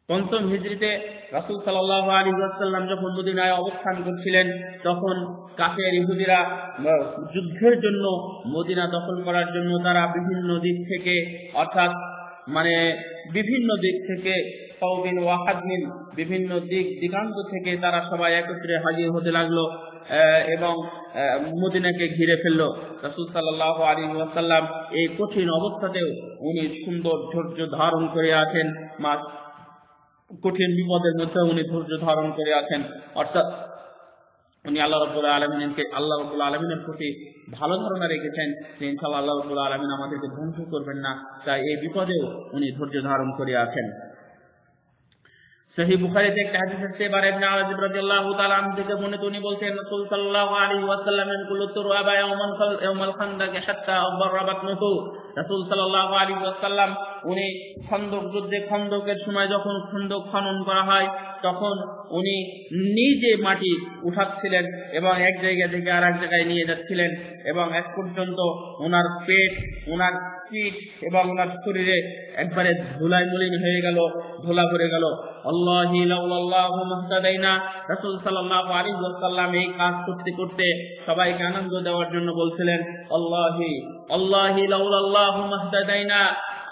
পঞ্চম হিজরিতে রাসূল সাল্লাল্লাহু আলাইহি ওয়াসাল্লাম যখন মদিনায় অবস্থান করছিলেন তখন কাফের ইহুদিরা যুদ্ধের জন্য মদিনা দখল করার জন্য তারা বিভিন্ন দিক থেকে, অর্থাৎ বিভিন্ন দিক থেকে কওমিন ওয়া হাদমিন, বিভিন্ন দিগান্ত থেকে তারা সবাই একত্রে হাজির হতে লাগলো এবং মদিনাকে ঘিরে ফেললো। রাসূল সাল্লাল্লাহু আলাইহি ওয়াসাল্লাম এই কঠিন অবস্থাতেও উনি সুন্দর ধৈর্য ধারণ করে আছেন, কঠিন বিপদের মধ্যে উনি ধৈর্য ধারণ করে আছেন। অর্থাৎ উনি আল্লাহ রাব্বুল আলামিনের প্রতি ভালো ধারণা রেখেছেন যে ইনশাআল্লাহ আল্লাহ রাব্বুল আলামিন আমাদেরকে ধ্বংস করবেন না, তাই এই বিপদেও উনি ধৈর্য ধারণ করে আছেন। সহিহ বুখারীতে একটা হাদিস আছে, বারা ইবনে আযিব রাদিয়াল্লাহু তাআলা আনহু থেকে বর্ণিত, উনি বলছেন রাসূল সাল্লাল্লাহু আলাইহি ওয়াসাল্লাম কুল্লু তুরাবা ইয়াওমাল খান্দাক হাত্তা আবারাবাতনুহু, রাসূল সাল্লাল্লাহু আলাইহি ওয়াসাল্লাম উনি খন্দকের সময় যখন খন্দক খনন করা হয় তখন উনি নিজে মাটি উঠাচ্ছিলেন এবং এক জায়গা থেকে আরেক জায়গায় নিয়ে যাচ্ছিলেন, এবং এক পর্যন্ত ওনার পেট, ওনার পিঠ এবং ওনার শরীরে একবারে ধুলায় মলিন হয়ে গেল, ধুলা ভরে গেল। আল্লাহি লাউলাল্লাহু মাহতাদাইনা, রাসূল সাল্লাল্লাহু আলাইহি ওয়াসাল্লাম এই কাজ করতে করতে সবাইকে আনন্দ দেওয়ার জন্য বলছিলেন, আল্লাহি লাউলাল্লাহু মাহতাদাইনা,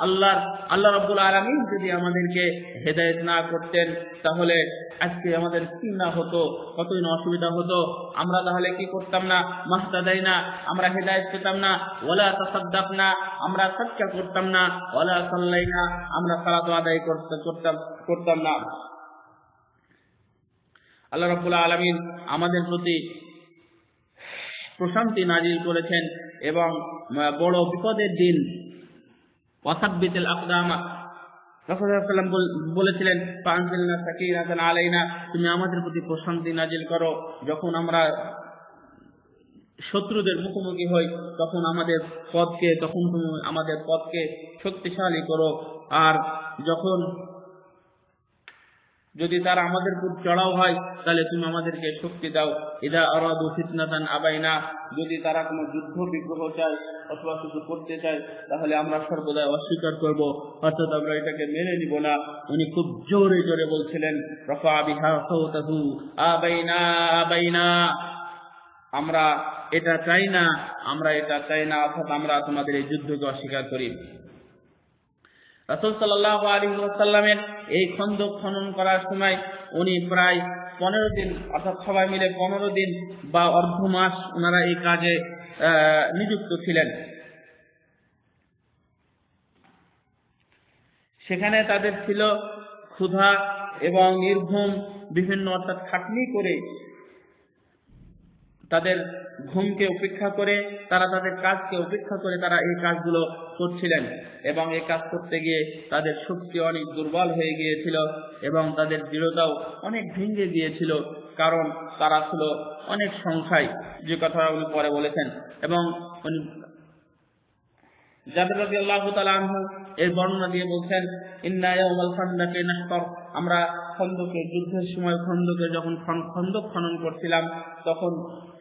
আল্লাহ রাব্বুল আলামিন যদি আমাদেরকে হেদায়েত না করতেন তাহলে আজকে আমাদের কি না হতো, কতই না অসুবিধা হতো। আমরা তাহলে কি করতাম না? মাহতাদাইনা, আমরা হেদায়েত পেতাম না। ওয়ালা তাসাদদাকনা, আমরা সাদকা করতাম না। ওয়ালা সাল্লাইনা, আমরা সালাত আদায় করতাম না। আল্লাহ রাব্বুল আলামিন আমাদের প্রতি প্রশান্তি নাজিল করেছেন এবং বড় বিপদের দিন ওয়াসাব্বিতুল আকদামা, রাসূল সাল্লাল্লাহু আলাইহি ওয়াসাল্লাম বলেছিলেন, ফাআনজিলনা সাকিনাতান আলাইনা, তুমি আমাদের প্রতি প্রশান্তি নাজিল করো। যখন আমরা শত্রুদের মুখোমুখি হই তখন তুমি আমাদের পথকে শক্তিশালী করো, আর যখন যদি তারা আমাদের উপর চড়াও হয় তাহলে তুমি আমাদেরকে শক্তি দাও। ইদা আরাদু ফিতনাতান আবাইনা, যদি তারা কোনো যুদ্ধ বিগ্রহ চায় অথবা কিছু করতে চায় তাহলে আমরা সর্বদাই অস্বীকার করব, অর্থাৎ আমরা এটাকে মেনে নিব না। উনি খুব জোরে জোরে বলছিলেন, রফা বিহা সাওতাহু আবাইনা আবাইনা, আমরা এটা চাই না, আমরা এটা চাই না, অর্থাৎ আমরা তোমাদের এই যুদ্ধকে অস্বীকার করি। রাসূল সাল্লাল্লাহু আলাইহি ওয়াসাল্লামের এই খন্দক খনন করার সময় উনি প্রায় 15 দিন, অর্থাৎ সবাই মিলে 15 দিন বা অর্ধ মাস ওনারা এই কাজে নিযুক্ত ছিলেন। সেখানে তাদের ছিল ক্ষুধা এবং নির্ঘুম, বিভিন্ন অর্থাৎ খাটনি করে তাদের ঘুমকে উপেক্ষা করে, তারা তাদের কাজকে উপেক্ষা করে তারা এই কাজগুলো করছিলেন। এবং এই কাজ করতে গিয়ে তাদের শক্তি অনেক দুর্বল হয়ে গিয়েছিল এবং তাদের দৃঢ়তাও অনেক ভেঙে গিয়েছিল, কারণ তারা ছিল অনেক সংখ্যায়, যে কথা উনি পরে বলেছেন। এবং জাবের রাদিয়াল্লাহু তাআলা আনহু এর বর্ণনা দিয়ে বলছেন, ইন্না ইয়াওমাল খান্দাকি নাহফার, আমরা খন্দকে যুদ্ধের সময় খন্দকে যখন খন্দক খনন করছিলাম তখন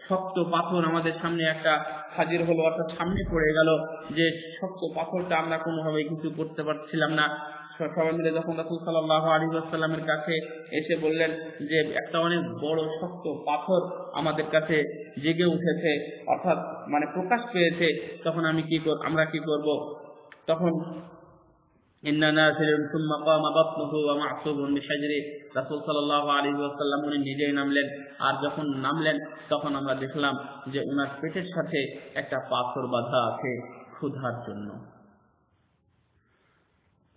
শক্ত পাথর আমাদের সামনে একটা হাজির হলো, অর্থাৎ সামনে পড়ে গেল, যে শক্ত পাথরটা আমরা কোনোভাবে কিছু করতে পারছিলাম না। সবাই মিলে যখন রাসূল সাল্লাল্লাহু আলাইহি ওয়াসাল্লামের কাছে এসে বললেন যে একটা অনেক বড় শক্ত পাথর আমাদের কাছে জেগে উঠেছে, অর্থাৎ মানে প্রকাশ পেয়েছে, তখন আমরা কি করব? তখন ইন্না নাযিরুন সুম্মা কামা বাতনুহু ওয়া মা'সুবুন বিহাজরি, রাসূল সাল্লাল্লাহু আলাইহি ওয়াসাল্লাম উনি নিজেই নামলেন। আর যখন নামলেন তখন আমরা দেখলাম যে ওনার পেটের সাথে একটা পাথর বাঁধা আছে ক্ষুধার জন্য।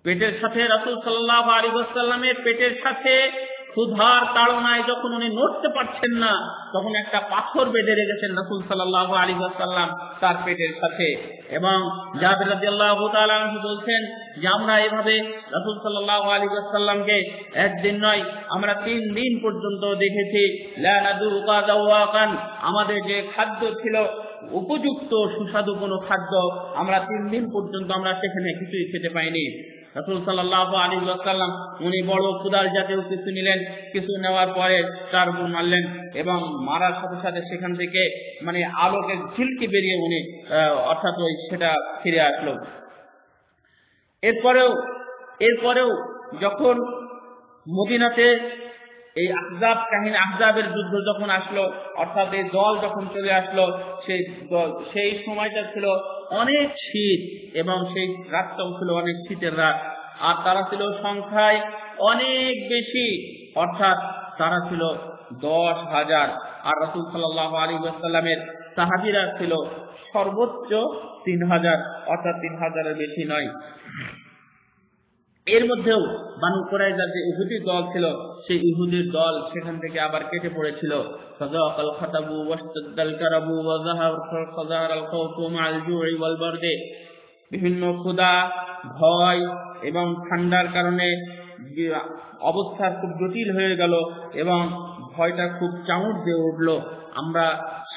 পেটের সাথে রাসূল সাল্লাল্লাহু আলাইহি ওয়াসাল্লামের পেটের সাথে ক্ষুধার তাড়নায় যখন উনি নড়তে পারছেন না, তখন একটা পাথর বেঁধে রেখেছেন রাসূল সাল্লাল্লাহু আলাইহি ওয়াসাল্লাম তার পেটের সাথে। এবং জাবের রাদিয়াল্লাহু তাআলা আনহু বলছেন যে আমরা এভাবে রাসূল সাল্লাল্লাহু আলাইহি ওয়াসাল্লামকে একদিন নয়, আমরা 3 দিন পর্যন্ত দেখেছি। লা নাদুকা যাওয়াকান, আমাদের যে খাদ্য ছিল উপযুক্ত সুস্বাদু কোনো খাদ্য, আমরা 3 দিন পর্যন্ত আমরা সেখানে কিছুই খেতে পাইনি। রাসূল সাল্লাল্লাহু আলাইহি ওয়াসাল্লাম উনি বড় ক্ষুধার জাতীয় কিছু নিলেন, কিছু নেওয়ার পরে তার উপর মারলেন এবং মারার সাথে সাথে সেখান থেকে মানে আলোকে ঝিলকে বেরিয়ে উনি অর্থাৎ ওই সেটা ফিরে আসলো। এরপরেও যখন মদিনাতে এই আহজাবের যুদ্ধ যখন আসলো, অর্থাৎ এই দল যখন চলে আসলো, সেই সময়টা ছিল অনেক শীত এবং সেই রাতটাও ছিল অনেক শীতের রাত। আর তারা ছিল সংখ্যায় অনেক বেশি, অর্থাৎ তারা ছিল 10,000। আর রাসূল সাল্লাল্লাহু আলাইহি ওয়াসাল্লামের সাহাবীরা ছিল সর্বোচ্চ 3,000, অর্থাৎ 3,000 এর বেশি নয়। এর মধ্যেও বানু কুরাইজার যে ইহুদি দল ছিল, সেই ইহুদির দল সেখান থেকে আবার কেটে পড়েছিল। ফাযাকাল খাতাবু ওয়াশতাদাল কারাবু ওয়া যাহারাল খাওফু মা'আল জু'i ওয়াল বারদি, বিভিন্ন ক্ষুধা, ভয় এবং ঠান্ডার কারণে অবস্থা খুব জটিল হয়ে গেল এবং ভয়টা খুব চাউর দিয়ে উঠল। আমরা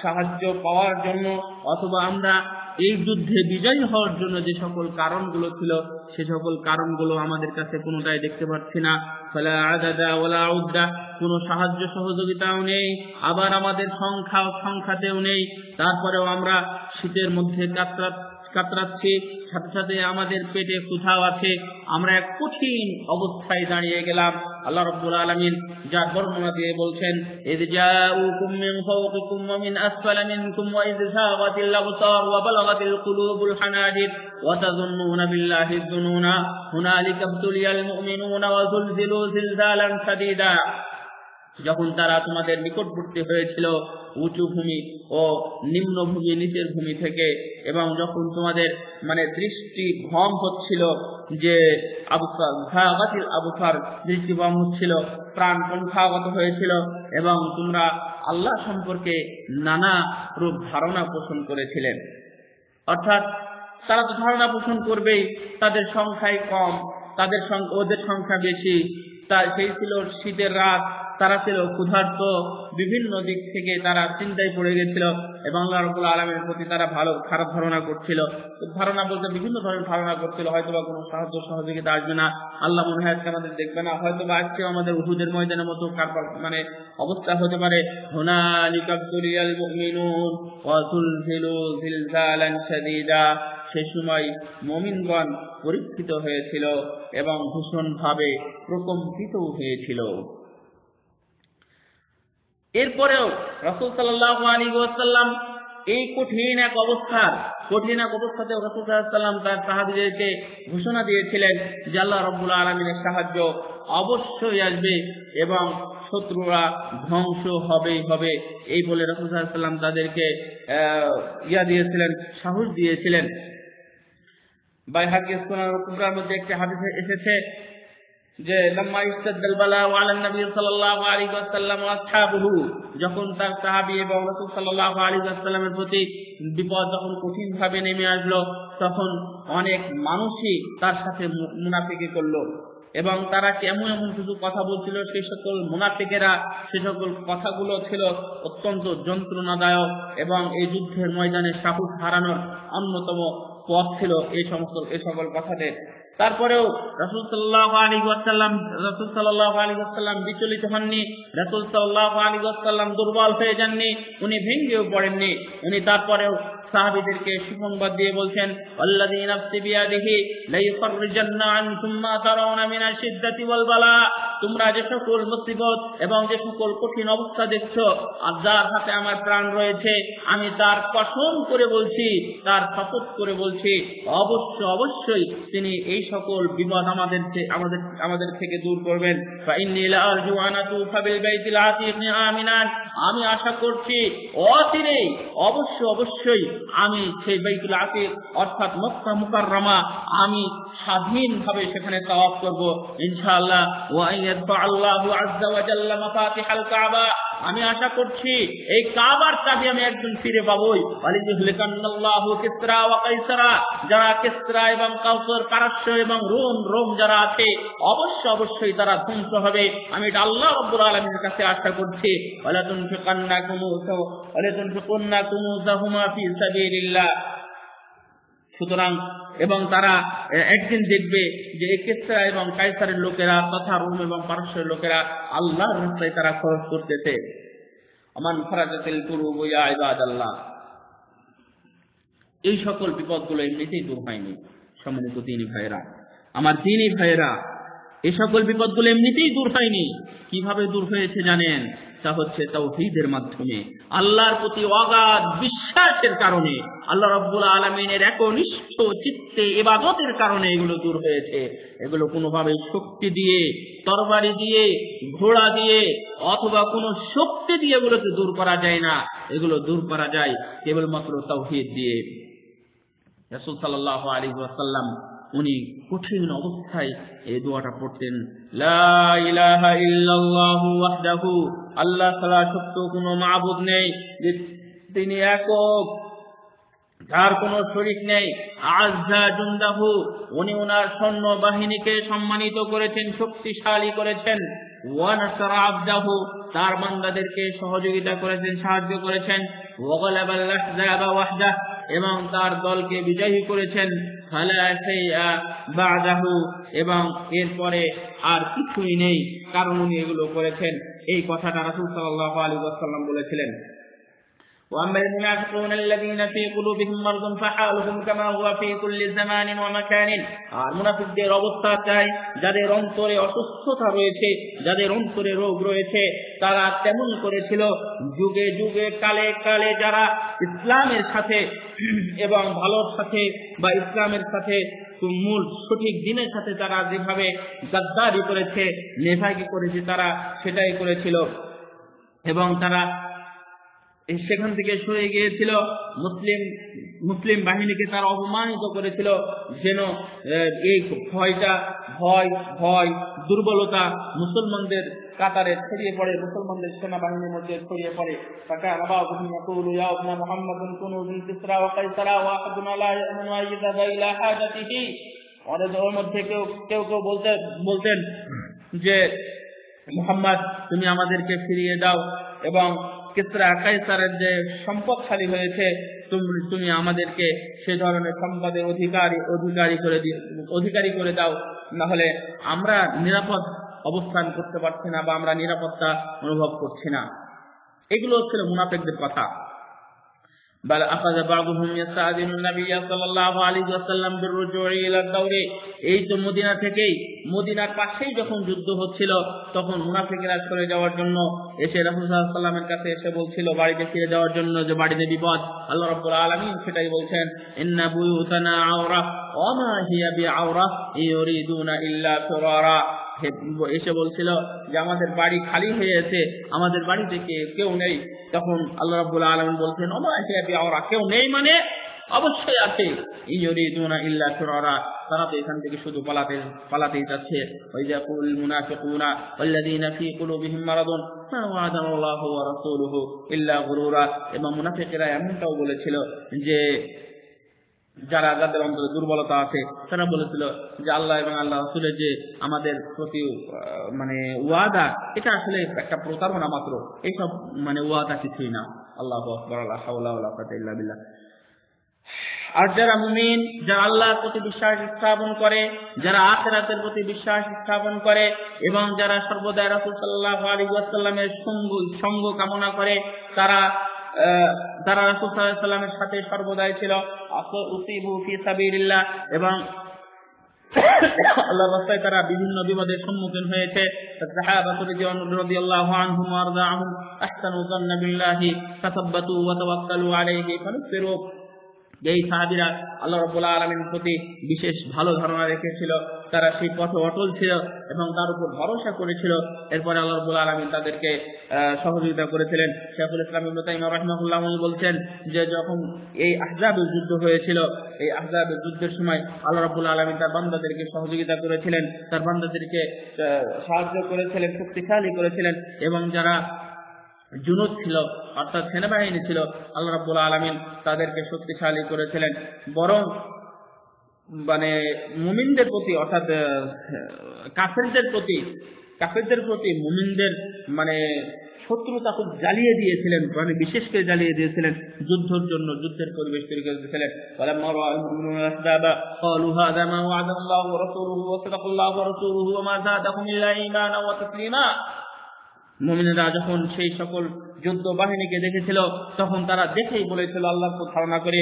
সাহায্য পাওয়ার জন্য অথবা আমরা এই যুদ্ধে বিজয়ী হওয়ার জন্য যে সকল কারণগুলো ছিল, সে সকল কারণগুলো আমাদের কাছে কোনোটাই দেখতে পাচ্ছি না। ফালা আদাদা ওয়ালা উদ্দা, কোনো সাহায্য সহযোগিতাও নেই, আবার আমাদের সংখ্যাতেও নেই। তারপরেও আমরা শীতের মধ্যে কাতরাচ্ছি, সাথে সাথে আমাদের পেটে ক্ষুধাও আছে। আমরা এক কঠিন অবস্থায় দাঁড়িয়ে গেলাম। আল্লাহ রাব্বুল আলামিন যার বর্ণনা দিয়ে বলছেন, ইয জাউকুম মিন ফাওকিকুম ওয়া মিন আসফালা মিনকুম ওয়া ইয যাগাতিল আবসার ওয়া বালাগাতিল কুলুবুল হানাজির ওয়া তাযুন্নুনা বিল্লাহি যুনুনা হুনালিকা ইবতুলিয়াল মুমিনুনা ওয়া যুলজিলু জিলজালান শাদীদা, যখন তারা তোমাদের নিকটবর্তী হয়েছিল উঁচু ভূমি ও নিম্ন ভূমি নিচের ভূমি থেকে, এবং যখন তোমাদের মানে দৃষ্টি ভ্রম হচ্ছিল, যে আবসার দৃষ্টিভ্রম হচ্ছিল, প্রাণ কণ্ঠাগত হয়েছিল এবং তোমরা আল্লাহ সম্পর্কে নানা রূপ ধারণা পোষণ করেছিলেন। অর্থাৎ তারা তো ধারণা পোষণ করবেই, তাদের সংখ্যায় কম, ওদের সংখ্যা বেশি। সেই ছিল শীতের রাত, তারা ছিল ক্ষুধার্ত, বিভিন্ন দিক থেকে তারা চিন্তায় পড়ে গেছিল এবং আল্লাহ রাব্বুল আলামিনের প্রতি তারা খারাপ ধারণা করছিল। ধারণা বলতে বিভিন্ন ধরনের ধারণা করছিল, হয়তোবা কোনো সাহায্য সহযোগিতা আসবে না, আল্লাহ মনে হয় আজকে আমাদের দেখবে না, হয়তোবা আজকে আমাদের উহুদের ময়দানের মতো অবস্থা হতে পারে। হুনালিকা ইবতুলিয়াল মুমিনুন ওয়া যুলজিলু জিলজালান শাদীদা, সেই সময় মুমিনগণ পরীক্ষিত হয়েছিল এবং ভীষণভাবে প্রকম্পিত হয়েছিল। এরপরেও রাসূল সাল্লাল্লাহু আলাইহি ওয়াসাল্লাম এই কঠিন এক অবস্থাতে রাসূল সাল্লাল্লাহু আলাইহি ওয়াসাল্লাম তার সাহাবীদেরকে ঘোষণা দিয়েছিলেন যে আল্লাহ রাব্বুল আলামিনের সাহায্য অবশ্যই আসবে এবং শত্রুরা ধ্বংস হবে। এই বলে রাসূল সাল্লাল্লাহু আলাইহি ওয়াসাল্লাম তাদেরকে সাহস দিয়েছিলেন। বাইহাকী সুনান কুবরার মধ্যে একটি হাদিস এসেছে যে লাম্মা ইস্তাদাল বালাউ আলা নবী সাল্লাল্লাহু আলাইহি ওয়াসাল্লাম ওয়া আসহাবুহু, যখন তার সাহাবী এবং রাসূল সাল্লাল্লাহু আলাইহি ওয়াসাল্লামের প্রতি বিপদ যখন কঠিন ভাবে নেমে আসলো, তখন অনেক মানুষই তার সাথে মুনাফিকি করলো এবং তারা এমন কিছু কথা বলছিল, সেই সকল মুনাফিকেরা সে সকল কথাগুলো ছিল অত্যন্ত যন্ত্রণাদায়ক এবং এই যুদ্ধের ময়দানে সাহস হারানোর অন্যতম পথ ছিল এই সকল কথাতে। তারপরেও রাসূল সাল্লাল্লাহু আলাইহি ওয়াসাল্লাম বিচলিত হননি, রাসূল সাল্লাল্লাহু আলাইহি ওয়াসাল্লাম দুর্বল হয়ে যাননি, উনি ভেঙেও পড়েননি। উনি তারপরেও সাহাবীদেরকে সুসংবাদ দিয়ে বলছেন, আল্লাযী নাফসি বিয়াদিহি লা ইফররিজান্না আনকুম মা তারাউনা মিনাশ শিদ্দাতি ওয়াল বালা, তোমরা যে সকল মুসিবত এবং যে সকল কঠিন অবস্থা দেখছো, আর যার হাতে আমার প্রাণ রয়েছে, আমি তার কসম করে বলছি, তার শপথ করে বলছি, অবশ্যই তিনি এই সকল বিপদ আমাদের থেকে দূর করবেন। ফাইন্নী লা আরজু আন আতুফা বিল বাইতিল আতীক আমিনান, আমি আশা করছি অচিরেই অবশ্যই আমি সেই বাইতুল আতীক অর্থাৎ মক্কা মুকাররমা আমি স্বাধীনভাবে সেখানে তাওয়াফ করব ইনশাআল্লাহ। ওয়া ইয়ারফা আল্লাহু আযজা ওয়া জাল্লা মাফাতিহাল কাবা, আমি আশা করছি এই কাবার চাবি আমি একজন ফিরে পাবই। ওয়ালিযুহলিকান্নাল্লাহু কিসরা ওয়া কাইসারা, যারা কিসরা এবং কাউসার পারস্য এবং রোম যারা আছে অবশ্যই তারা ধ্বংস হবে, আমি এটা আল্লাহ রাব্বুল আলামিনের কাছে আশা করছি। ওয়ালা তুনফিকুন্নাকুম যাহুমা ফি সাবিলিল্লাহ, সুতরাং এবং তারা একদিন দেখবে যে কিসরা এবং কাইসারের লোকেরা তথা রোম এবং পারস্যের লোকেরা আল্লাহর রাস্তায় তারা খরচ করতেছে। আমান ফারাজাতিল কুরুবু ইয়া ইবাদাল্লাহ, এই সকল বিপদগুলো এমনিতেই দূর হয়নি। সম্মানিত দ্বীনি ভাইয়েরা, আমার দ্বীনি ভাইয়েরা, এই সকল বিপদগুলো এমনিতেই দূর হয়নি। কিভাবে দূর হয়েছে জানেন? তা হচ্ছে তাওহীদের মাধ্যমে, আল্লাহর প্রতি অগাধ বিশ্বাসের কারণে, আল্লাহ রাব্বুল আলামিনের একনিষ্ঠ চিত্তে ইবাদতের কারণে এগুলো দূর হয়েছে। এগুলো কোনোভাবে শক্তি দিয়ে, তরবারি দিয়ে, ঘোড়া দিয়ে অথবা কোনো শক্তি দিয়ে এগুলোকে দূর করা যায় না। এগুলো দূর করা যায় কেবলমাত্র তাওহীদ দিয়ে। রাসূল সাল্লাল্লাহু আলাইহি ওয়াসাল্লাম উনি কঠিন অবস্থায় এই দোয়াটা পড়তেন, লা ইলাহা ইল্লাল্লাহু ওয়াহদাহু, আল্লাহ ছাড়া সত্য কোনো মাবুদ নেই, তিনি একক, যার কোনো শরীক নেই। আযজা জুনদাহু, উনি ওনার সৈন্য বাহিনীকে সম্মানিত করেছেন, শক্তিশালী করেছেন। ওয়া নাসারা আবদাহু, তার বান্দাদেরকে সহযোগিতা করেছেন, সাহায্য করেছেন। ওয়া গালাবাল আহজাবা ওয়াহদাহ, এবং তার দলকে বিজয়ী করেছেন। ফালা শাইআ বা'দাহু, এবং এরপরে আর কিছুই নেই, কারণ উনি এগুলো করেছেন। এই কথাটা রাসূল সাল্লাল্লাহু আলাইহি ওয়াসাল্লাম বলেছিলেন। وأما المنافقون الذين في قلوبهم مرض فحالهم كما هو في كل زمان ومكان, আর মুনাফিকদের অবস্থা চাই, যাদের অন্তরে অসুস্থতা রয়েছে, যাদের অন্তরে রোগ রয়েছে, তারা তেমন করেছিল যুগে যুগে কালে যারা ইসলামের সাথে এবং ভালোর সাথে বা ইসলামের সাথে মূল সঠিক দিনের সাথে তারা যেভাবে গাদ্দারি করেছে, নেফাকি করেছে, তারা সেটাই করেছিল এবং তারা সেখান থেকে সরে গিয়েছিল। মুসলিম বাহিনীকে তারা অপমানিত করেছিল, যেন এই ভয় দুর্বলতা মুসলমানদের কাতারে ছড়িয়ে পড়ে, মুসলমানদের সেনাবাহিনীর মধ্যে ছড়িয়ে পড়ে। ওদের মধ্যে কেউ বলতেন যে মুহাম্মদ তুমি আমাদেরকে ফিরিয়ে দাও, এবং কিসরা কায়সারের যে সম্পদশালী হয়েছে তুমি আমাদেরকে সে ধরনের সম্পদের অধিকারী করে দাও, না হলে আমরা নিরাপদ অবস্থান করতে পারছি না বা আমরা নিরাপত্তা অনুভব করছি না। এগুলো হচ্ছিল মুনাফিকদের কথা। بل أخذ بعضهم يستأذن النبي صلى الله عليه وسلم بالرجوع إلى الدور। এই তো মদিনা থেকেই, মদিনার পাশেই যখন যুদ্ধ হচ্ছিল তখন মুনাফিকরা চলে যাওয়ার জন্য এসে রাসূল সাল্লাল্লাহু আলাইহি ওয়াসাল্লামের কাছে এসে বলছিল বাড়িতে ফিরে যাওয়ার জন্য, যে বাড়িতে বিপদ। আল্লাহ রাব্বুল আলামিন সেটাই বলছেন, ইন্না বুয়ুতানা আওরা ওয়া মা হিয়া বিআওরা ইউরিদুনা ইল্লা ফিরারা। এসে বলছিল যে আমাদের বাড়ি খালি হয়েছে, আমাদের বাড়িতে কেউ নেই। তখন আল্লাহ রাব্বুল আলামিন বলছেন ওমা হিয়া বিআওরা, কেউ নেই মানে অবশ্যই আছে। ইউরিদুনা ইল্লা ফিরারা, তারা তো এখান থেকে শুধু পালাতেই যাচ্ছে। ওয়াইযাকুল মুনাফিকুনা ওয়াল্লাযীনা ফী কুলুবিহিম মারাদুন মা ওয়া'আদানাল্লাহু ওয়া রাসূলুহু ইল্লা গুরুরা। এবং মুনাফিকরা এমনটাও বলেছিল যে যাদের অন্তরে দুর্বলতা আছে তারা বলেছিল যে আল্লাহ এবং আল্লাহ রাসূলের যে আমাদের প্রতি ওয়াদা, এটা আসলে একটা প্রতারণা মাত্র, এইসব ওয়াদা কিছুই না। আল্লাহু আকবার, লা হাওলা ওয়ালা কুওয়াতা ইল্লা বিল্লাহ। আর যারা মুমিন, যারা আল্লাহর প্রতি বিশ্বাস স্থাপন করে, যারা আখিরাতের প্রতি বিশ্বাস স্থাপন করে, এবং যারা সর্বদা রাসূল সাল্লাল্লাহু আলাইহি ওয়াসাল্লামের সঙ্গ কামনা করে, তারা রাসূল সাল্লাল্লাহু আলাইহি ওয়াসাল্লামের সাথে সর্বদাই ছিল। উসিবু ফি সাবিলিল্লাহ, এবং আল্লাহর রাস্তায় তারা বিভিন্ন বিপদের সম্মুখীন হয়েছে। সাহাবায়ে রাদিয়াল্লাহু আনহুম ওয়া রাদাহুম আহসানু যান্না বিল্লাহি ফাসাব্বাতু ওয়া তাওয়াক্কালু আলাইহি ফানফিরু। এই সাহাবীরা আল্লাহ রাব্বুল আলামিনের প্রতি বিশেষ ভালো ধারণা রেখেছিল, তারা সেই পথে অটল ছিল এবং তার উপর ভরসা করেছিল। এরপরে আল্লাহ রাব্বুল আলামিন তাদেরকে সহযোগিতা করেছিলেন। শাইখুল ইসলাম ইবনে তাইমিয়া রাহিমাহুল্লাহ বলছেন যে যখন এই আহজাবের যুদ্ধ হয়েছিল, এই আহজাবের যুদ্ধের সময় আল্লাহ রাব্বুল আলামিন তার বান্দাদেরকে সহযোগিতা করেছিলেন, তার বান্দাদেরকে সাহায্য করেছিলেন, শক্তিশালী করেছিলেন, এবং যারা জুনুদ ছিল অর্থাৎ সেনাবাহিনী ছিল, আল্লাহ রাব্বুল আলামিন তাদেরকে শক্তিশালী করেছিলেন। বরং মুমিনদের প্রতি অর্থাৎ কাফেরদের প্রতি মুমিনদের শত্রুতা খুব জ্বালিয়ে দিয়েছিলেন, বিশেষ করে জ্বালিয়ে দিয়েছিলেন যুদ্ধের জন্য, যুদ্ধের পরিবেশ তৈরি করে দিয়েছিলেন। ওয়ালাম্মা রাআল মুমিনুনা আহজাবা ক্বালু হাযা মা ওয়া'আদাল্লাহু ওয়া রাসূলুহু ওয়া সাদাকাল্লাহু ওয়া রাসূলুহু ওয়া মা যাদাকুম ইল্লা ঈমানান ওয়া তাসলিমা। মুমিনরা যখন সেই সকল যুদ্ধ বাহিনীকে দেখেছিল তখন তারা দেখেই বলেছিল আল্লাহকে ধারণা করে,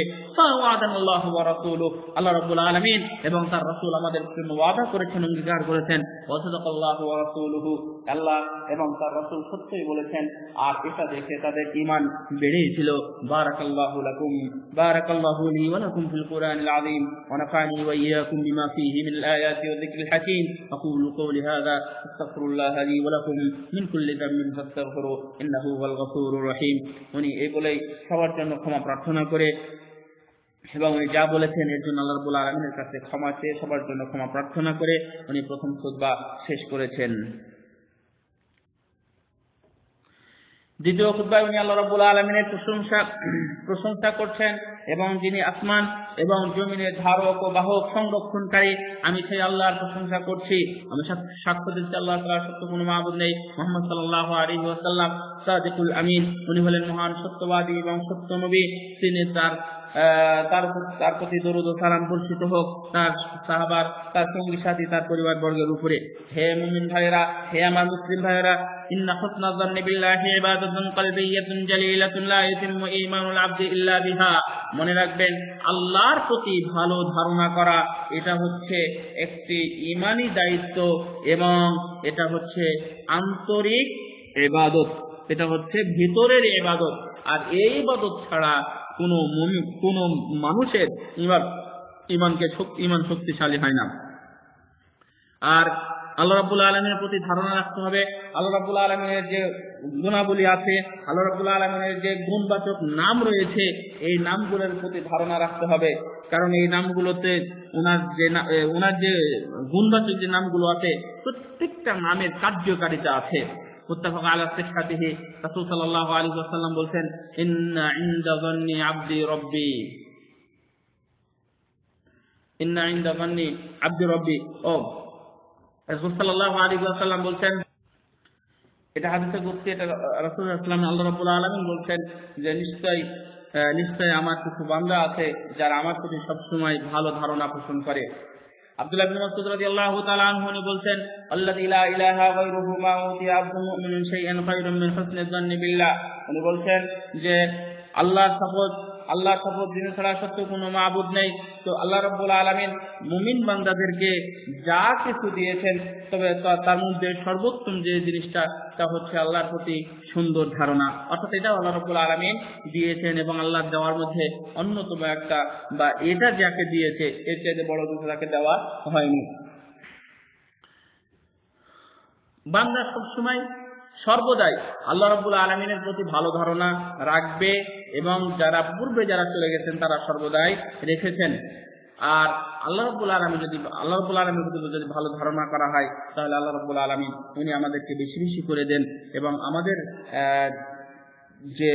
ওয়া'আদাল্লাহু ওয়া রাসূলুহু, আল্লাহ রাব্বুল আলামিন এবং তার রাসূল আমাদের জন্য ওয়াদা করেছেন, অঙ্গীকার করেছেন। ওয়া সাদাকাল্লাহু ওয়া রাসূলুহু, আল্লাহ এবং তার রাসূল সত্যই বলেছেন। আর এটা দেখে তাদের ঈমান বেড়েছিল। বারাকাল্লাহু লাকুম, বারাকাল্লাহু লি ওয়া লাকুম ফিল কুরআনিল আযীম ওয়া নাফা'নি ওয়া ইয়্যাকুম বিমা ফীহি মিনাল আয়াতি ওয়া যিকরিল হাকীম। আকুলু কওলি হাযা আস্তাগফিরুল্লাহ লি ওয়া লাকুম মিন কুল্লি যামবিন ফাস্তাগফিরু ইন্নাহু হুয়াল গফুরুর রহিম। উনি এই বলে সবার জন্য ক্ষমা প্রার্থনা করে এবং উনি যা বলেছেন এর জন্য আল্লাহ রাব্বুল আলামিনের কাছে ক্ষমা চেয়ে সবার জন্য ক্ষমা প্রার্থনা করে উনি প্রথম খুতবা শেষ করেছেন। দ্বিতীয় খুতবায় উনি আল্লাহ রাব্বুল আলামিনের প্রশংসা করছেন এবং যিনি আসমান এবং জমিনের ধারক ও বাহক সংরক্ষণকারী, আমি সেই আল্লাহর প্রশংসা করছি। আমি সাক্ষ্য দিচ্ছি আল্লাহ তাআলা সত্য কোনো মাবুদ নেই। মুহাম্মদ সাল্লাল্লাহু আলাইহি ওয়াসাল্লাম সাদিকুল আমিন, উনি হলেন মহান সত্যবাদী এবং সত্য নবী। তিনি তার প্রতি দরুদ ও সালাম বর্ষিত হোক, তার সাহাবার, তার সঙ্গী সাথী, তার পরিবার বর্গের উপরে। হে মুমিন ভাইয়েরা, হে আমার মুসলিম ভাইয়েরা, ইন্না হুসনা যান্নি বিল্লাহি ইবাদাতুন কলবিয়াতুন জালিলাতুন লা ইউতিম্মু ঈমানুল আবদি ইল্লা বিহা। মনে রাখবেন, আল্লাহর প্রতি ভালো ধারণা করা এটা হচ্ছে একটি ঈমানি দায়িত্ব এবং এটা হচ্ছে আন্তরিক ইবাদত, এটা হচ্ছে ভিতরের ইবাদত। আর এই ইবাদত ছাড়া কোন মানুষের ঈমান শক্তিশালী হয় না। আর আল্লাহ রাব্বুল আলামিনের প্রতি ধারণা রাখতে হবে। আল্লাহ রাব্বুল আলামিনের যে গুণাবলী আছে, আল্লাহ রাব্বুল আলামিনের যে গুণবাচক নাম রয়েছে, এই নামগুলোর প্রতি ধারণা রাখতে হবে। কারণ এই নামগুলোতে ওনার যে গুণবাচক যে নামগুলো আছে, প্রত্যেকটা নামের কার্যকারিতা আছে। মুত্তাফাক আলা সিহহাতিহি। রাসূল সাল্লাল্লাহু আলাইহি ওয়াসাল্লাম বলেন, ইন্না ইনদা যান্নি আবদি রাব্বি, ইন্না ইনদা যান্নি আবদি রাব্বি। রাসূল সাল্লাল্লাহু আলাইহি ওয়াসাল্লাম বলেন, এটা হাদিসে কুদসি, এটা রাসূলুল্লাহ সাল্লাল্লাহু আলাইহি ওয়াসাল্লাম আল্লাহ রাব্বুল আলামিন বলছেন যে নিশ্চয় আমার কিছু বান্দা আছে যারা আমার প্রতি সবসময় ভালো ধারণা পোষণ করে। আব্দুল্লাহ ইবনে মাসউদ রাদিয়াল্লাহু তাআলা আনহু বলছেন, আল্লাযী লা ইলাহা গায়রুহু মা উতিয়া আবদুল মুমিনুন শাইআন খায়রুম মিন হুসনি যান্নি বিল্লাহ। উনি বলছেন যে আল্লাহর শপথ যিনি ছাড়া সত্য কোনো মাবুদ নেই। তো আল্লাহ রাব্বুল আলামিন মুমিন বান্দাদেরকে যা কিছু দিয়েছেন, তবে তার মধ্যে সর্বোত্তম যে জিনিসটা তা হচ্ছে আল্লাহর প্রতি সুন্দর ধারণা, অর্থাৎ এটা আল্লাহ রাব্বুল আলামিন দিয়েছেন এবং আল্লাহর দেওয়ার মধ্যে অন্যতম একটা, বা এটা যাকে দিয়েছে এর চাইতে বড় কিছু তাকে দেওয়া হয়নি। বান্দা সবসময় সর্বদাই আল্লাহ রাব্বুল আলামিনের প্রতি ভালো ধারণা রাখবে এবং পূর্বে যারা চলে গেছেন তারা সর্বদাই রেখেছেন। আর আল্লাহ রাব্বুল আলামিনের প্রতি যদি ভালো ধারণা করা হয় তাহলে আল্লাহ রাব্বুল আলামিন উনি আমাদেরকে বেশি বেশি করে দেন এবং আমাদের যে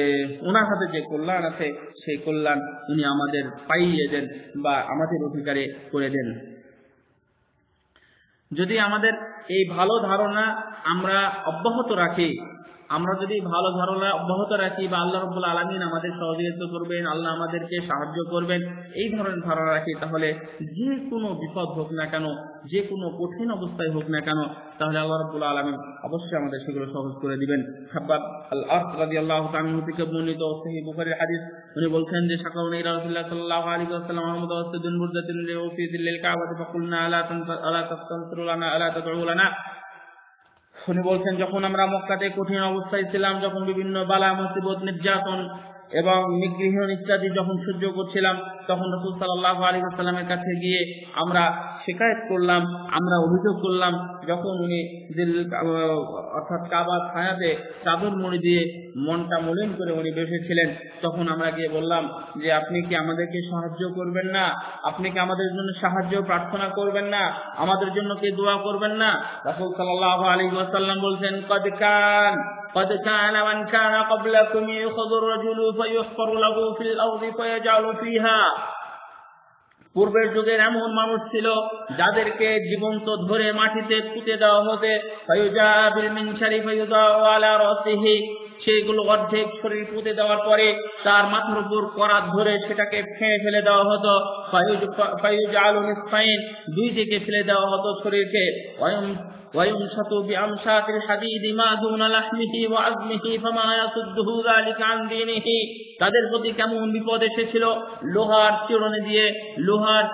ওনার হাতে যে কল্যাণ আছে সেই কল্যাণ উনি আমাদের পাইয়ে দেন বা আমাদের অধিকারে করে দেন। যদি আমাদের এই ভালো ধারণা আমরা অব্যাহত রাখি, বা আল্লাহ রাব্বুল আলামিন আমাদের সহযোগিতা করবেন, আল্লাহ আমাদেরকে সাহায্য করবেন, এই ধরনের ধারণা রাখি, তাহলে যে কোনো বিপদ হোক না কেন, যে কোনো কঠিন অবস্থায় হোক না কেন, তাহলে আল্লাহ রাব্বুল আলামিন অবশ্যই আমাদের সেগুলো সহজ করে দিবেন। খাব্বাব আল-আরত রাদিয়াল্লাহু তাআলা আনহু থেকে বর্ণিত সহিহ বুখারীর হাদিস, উনি বলছেন যে সাকাউনা ইলা রাসূলুল্লাহ সাল্লাল্লাহু আলাইহি ওয়াসাল্লাম আহমদ ওয়াসদুন বুরদাতিন লিউফি দিল কাবাতি ফাকুলনা আলা তাস্তানসিরু লানা আলা তাদউ লানা। উনি বলছেন যখন আমরা মক্কাতে কঠিন অবস্থায় ছিলাম, যখন বিভিন্ন বালা মুসিবত, নির্যাতন এবং নিগৃহীণ ইত্যাদি যখন সহ্য করছিলাম, তখন রাসূল সাল্লাল্লাহু আলাইহি ওয়াসাল্লামের কাছে গিয়ে আমরা শিকায়ত করলাম, আমরা অভিযোগ করলাম। যখন উনি অর্থাৎ কাবা ছায়াতে চাদর মুড়ি দিয়ে মনটা মলিন করে উনি বসেছিলেন, তখন আমরা গিয়ে বললাম যে আপনি কি আমাদেরকে সাহায্য করবেন না? আপনি কি আমাদের জন্য সাহায্য প্রার্থনা করবেন না? আমাদের জন্য কি দোয়া করবেন না? রাসূল সাল্লাল্লাহু আলাইহি ওয়াসাল্লাম বলছেন, قد كان من كان قبلكم يأخذ الرجل فيحفر له في الأرض فيجعل فيها। পূর্বের যুগের এমন মানুষ ছিল যাদেরকে জীবন্ত ধরে মাটিতে পুঁতে দেওয়া হতো, ফায়ুজাবিল মিনশারি ফায়ুদাউ আলা রাসিহি, সেগুলো অর্ধেক শরীর পুঁতে দেওয়ার পরে তার মাথার উপর করাত ধরে সেটাকে ফেলে ফেলে দেওয়া হতো। ফায়ুজালু নিসফাইন, দুই দিকে ফেলে দেওয়া হতো শরীরকে। ويمشط بأمشاط الحديد ما دون لحمه وعظمه فما يصده ذلك عن دينه। তাদের প্রতি কেমন বিপদ এসেছিল, লোহার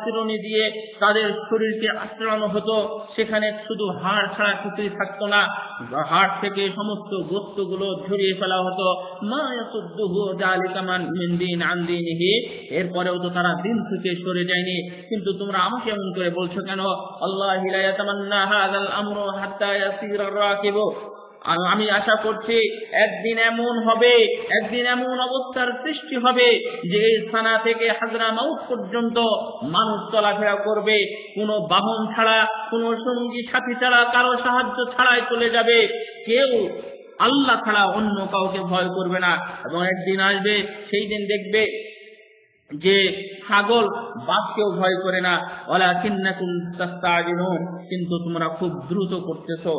চিরুনি দিয়ে তাদের শরীরকে আঁচড়ানো হতো, সেখানে শুধু হাড় ছাড়া কিছুই থাকতো না, হাড় থেকে সমস্ত গোস্তগুলো ঝরিয়ে ফেলা হতো। মা ইয়াসুদ্দুহু যালিকা মিন দীন আন দীনিহি, এরপরেও তো তারা দিন থেকে সরে যায়নি। কিন্তু তোমরা আমাকে এমন করে বলছো কেন? আল্লাহু লা ইয়াতামান্না হাযাল আমরু হাত্তা ইয়াসিরা রাকিবু। আমি আশা করছি একদিন এমন অবস্থার সৃষ্টি হবে যে এই স্থানা থেকে হাজরামাউত পর্যন্ত মানুষ চলাফেরা করবে কোনো বাহন ছাড়া, কোনো সঙ্গী সাথী ছাড়া, কারো সাহায্য ছাড়াই চলে যাবে। কেউ আল্লাহ ছাড়া অন্য কাউকে ভয় করবে না। এবং একদিন আসবে, সেই দিন দেখবে যে ছাগল বাঘকেও ভয় করে না। ওয়ালাকিন্নাকুম তাস্তাজিলুন, কিন্তু তোমরা খুব দ্রুত করতেছো,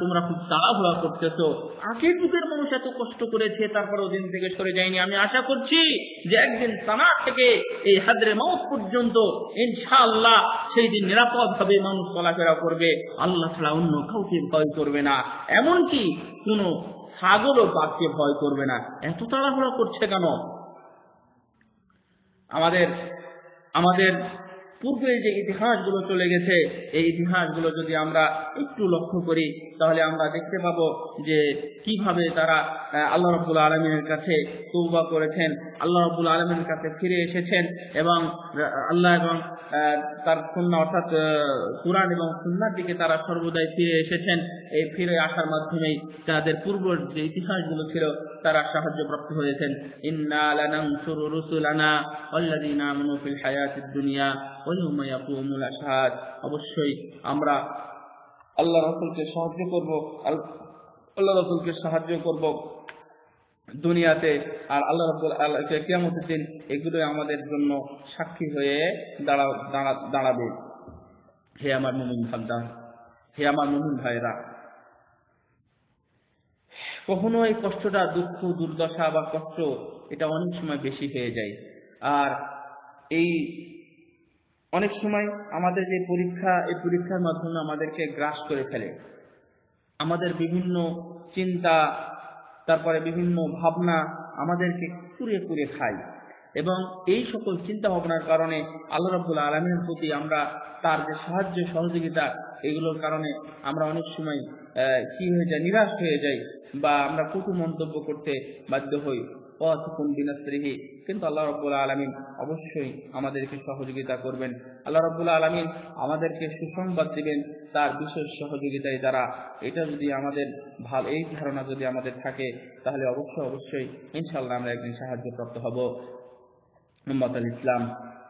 তোমরা খুব তাড়াহুড়া করতেছো। আগের যুগের মানুষ এত কষ্ট করেছে, তারপরেও দিন থেকে সরে যায়নি। আমি আশা করছি যে একদিন সানা থেকে এই হাদরে মাউত পর্যন্ত ইনশাআল্লাহ সেই দিন নিরাপদভাবে মানুষ চলাফেরা করবে, আল্লাহ ছাড়া অন্য কাউকে ভয় করবে না। এমনকি কোনো ছাগলও বাঘকে ভয় করবে না। এত তাড়াহুড়া করছে কেন? আমাদের পূর্বে যে ইতিহাসগুলো চলে গেছে, এই ইতিহাসগুলো যদি আমরা একটু লক্ষ্য করি তাহলে আমরা দেখতে পাবো যে কিভাবে তারা আল্লাহ রাব্বুল আলামিনের কাছে তওবা করেছেন, আল্লাহ রাব্বুল আলামিনের কাছে ফিরে এসেছেন এবং আল্লাহ এবং তার সুন্নাহ অর্থাৎ কুরআন এবং সুন্নাহর দিকে তারা সর্বদাই ফিরে এসেছেন। এই ফিরে আসার মাধ্যমেই তাদের পূর্বের যে ইতিহাসগুলো ছিল তারা সাহায্যপ্রাপ্ত হয়েছেন। ইন্না লানানসুরু রুসুলানা ওয়াল্লাযীনা আমানু ফিল হায়াতিদ দুনিয়া ওয়া ইয়াওমা ইয়াকুমুল আশহাদ। অবশ্যই আমরা আল্লাহ রাসূলকে সাহায্য করব দুনিয়াতে, আর আল্লাহ রাব্বুল আলামিন কিয়ামতের দিন এগুলো আমাদের জন্য সাক্ষী হয়ে দাঁড়াবে। হে আমার মুমিন ভাইরা, কখনো এই কষ্টটা দুঃখ দুর্দশা বা কষ্ট এটা অনেক সময় বেশি হয়ে যায়। আর এই অনেক সময় আমাদের যে পরীক্ষা, এই পরীক্ষার মাধ্যমে আমাদেরকে গ্রাস করে ফেলে, আমাদের বিভিন্ন চিন্তা, তারপরে বিভিন্ন ভাবনা আমাদেরকে কুড়িয়ে কুড়িয়ে খায়। এবং এই সকল চিন্তা ভাবনার কারণে আল্লাহ রাব্বুল আলামিনের প্রতি আমরা তার যে সাহায্য সহযোগিতা, এগুলোর কারণে আমরা অনেক সময় কি হয়ে যায়, নিরাশ হয়ে যাই বা আমরা কটু মন্তব্য করতে বাধ্য হই। কিন্তু আল্লাহ রাব্বুল আলামিন অবশ্যই আমাদেরকে সহযোগিতা করবেন। আল্লাহ রাব্বুল আলামিন আমাদেরকে সুসংবাদ দিবেন তার বিশেষ সহযোগিতায় দ্বারা। এটা যদি আমাদের এই ধারণা যদি আমাদের থাকে, তাহলে অবশ্যই ইনশাআল্লাহ আমরা একদিন সাহায্যপ্রাপ্ত হব। উম্মাতুল ইসলাম,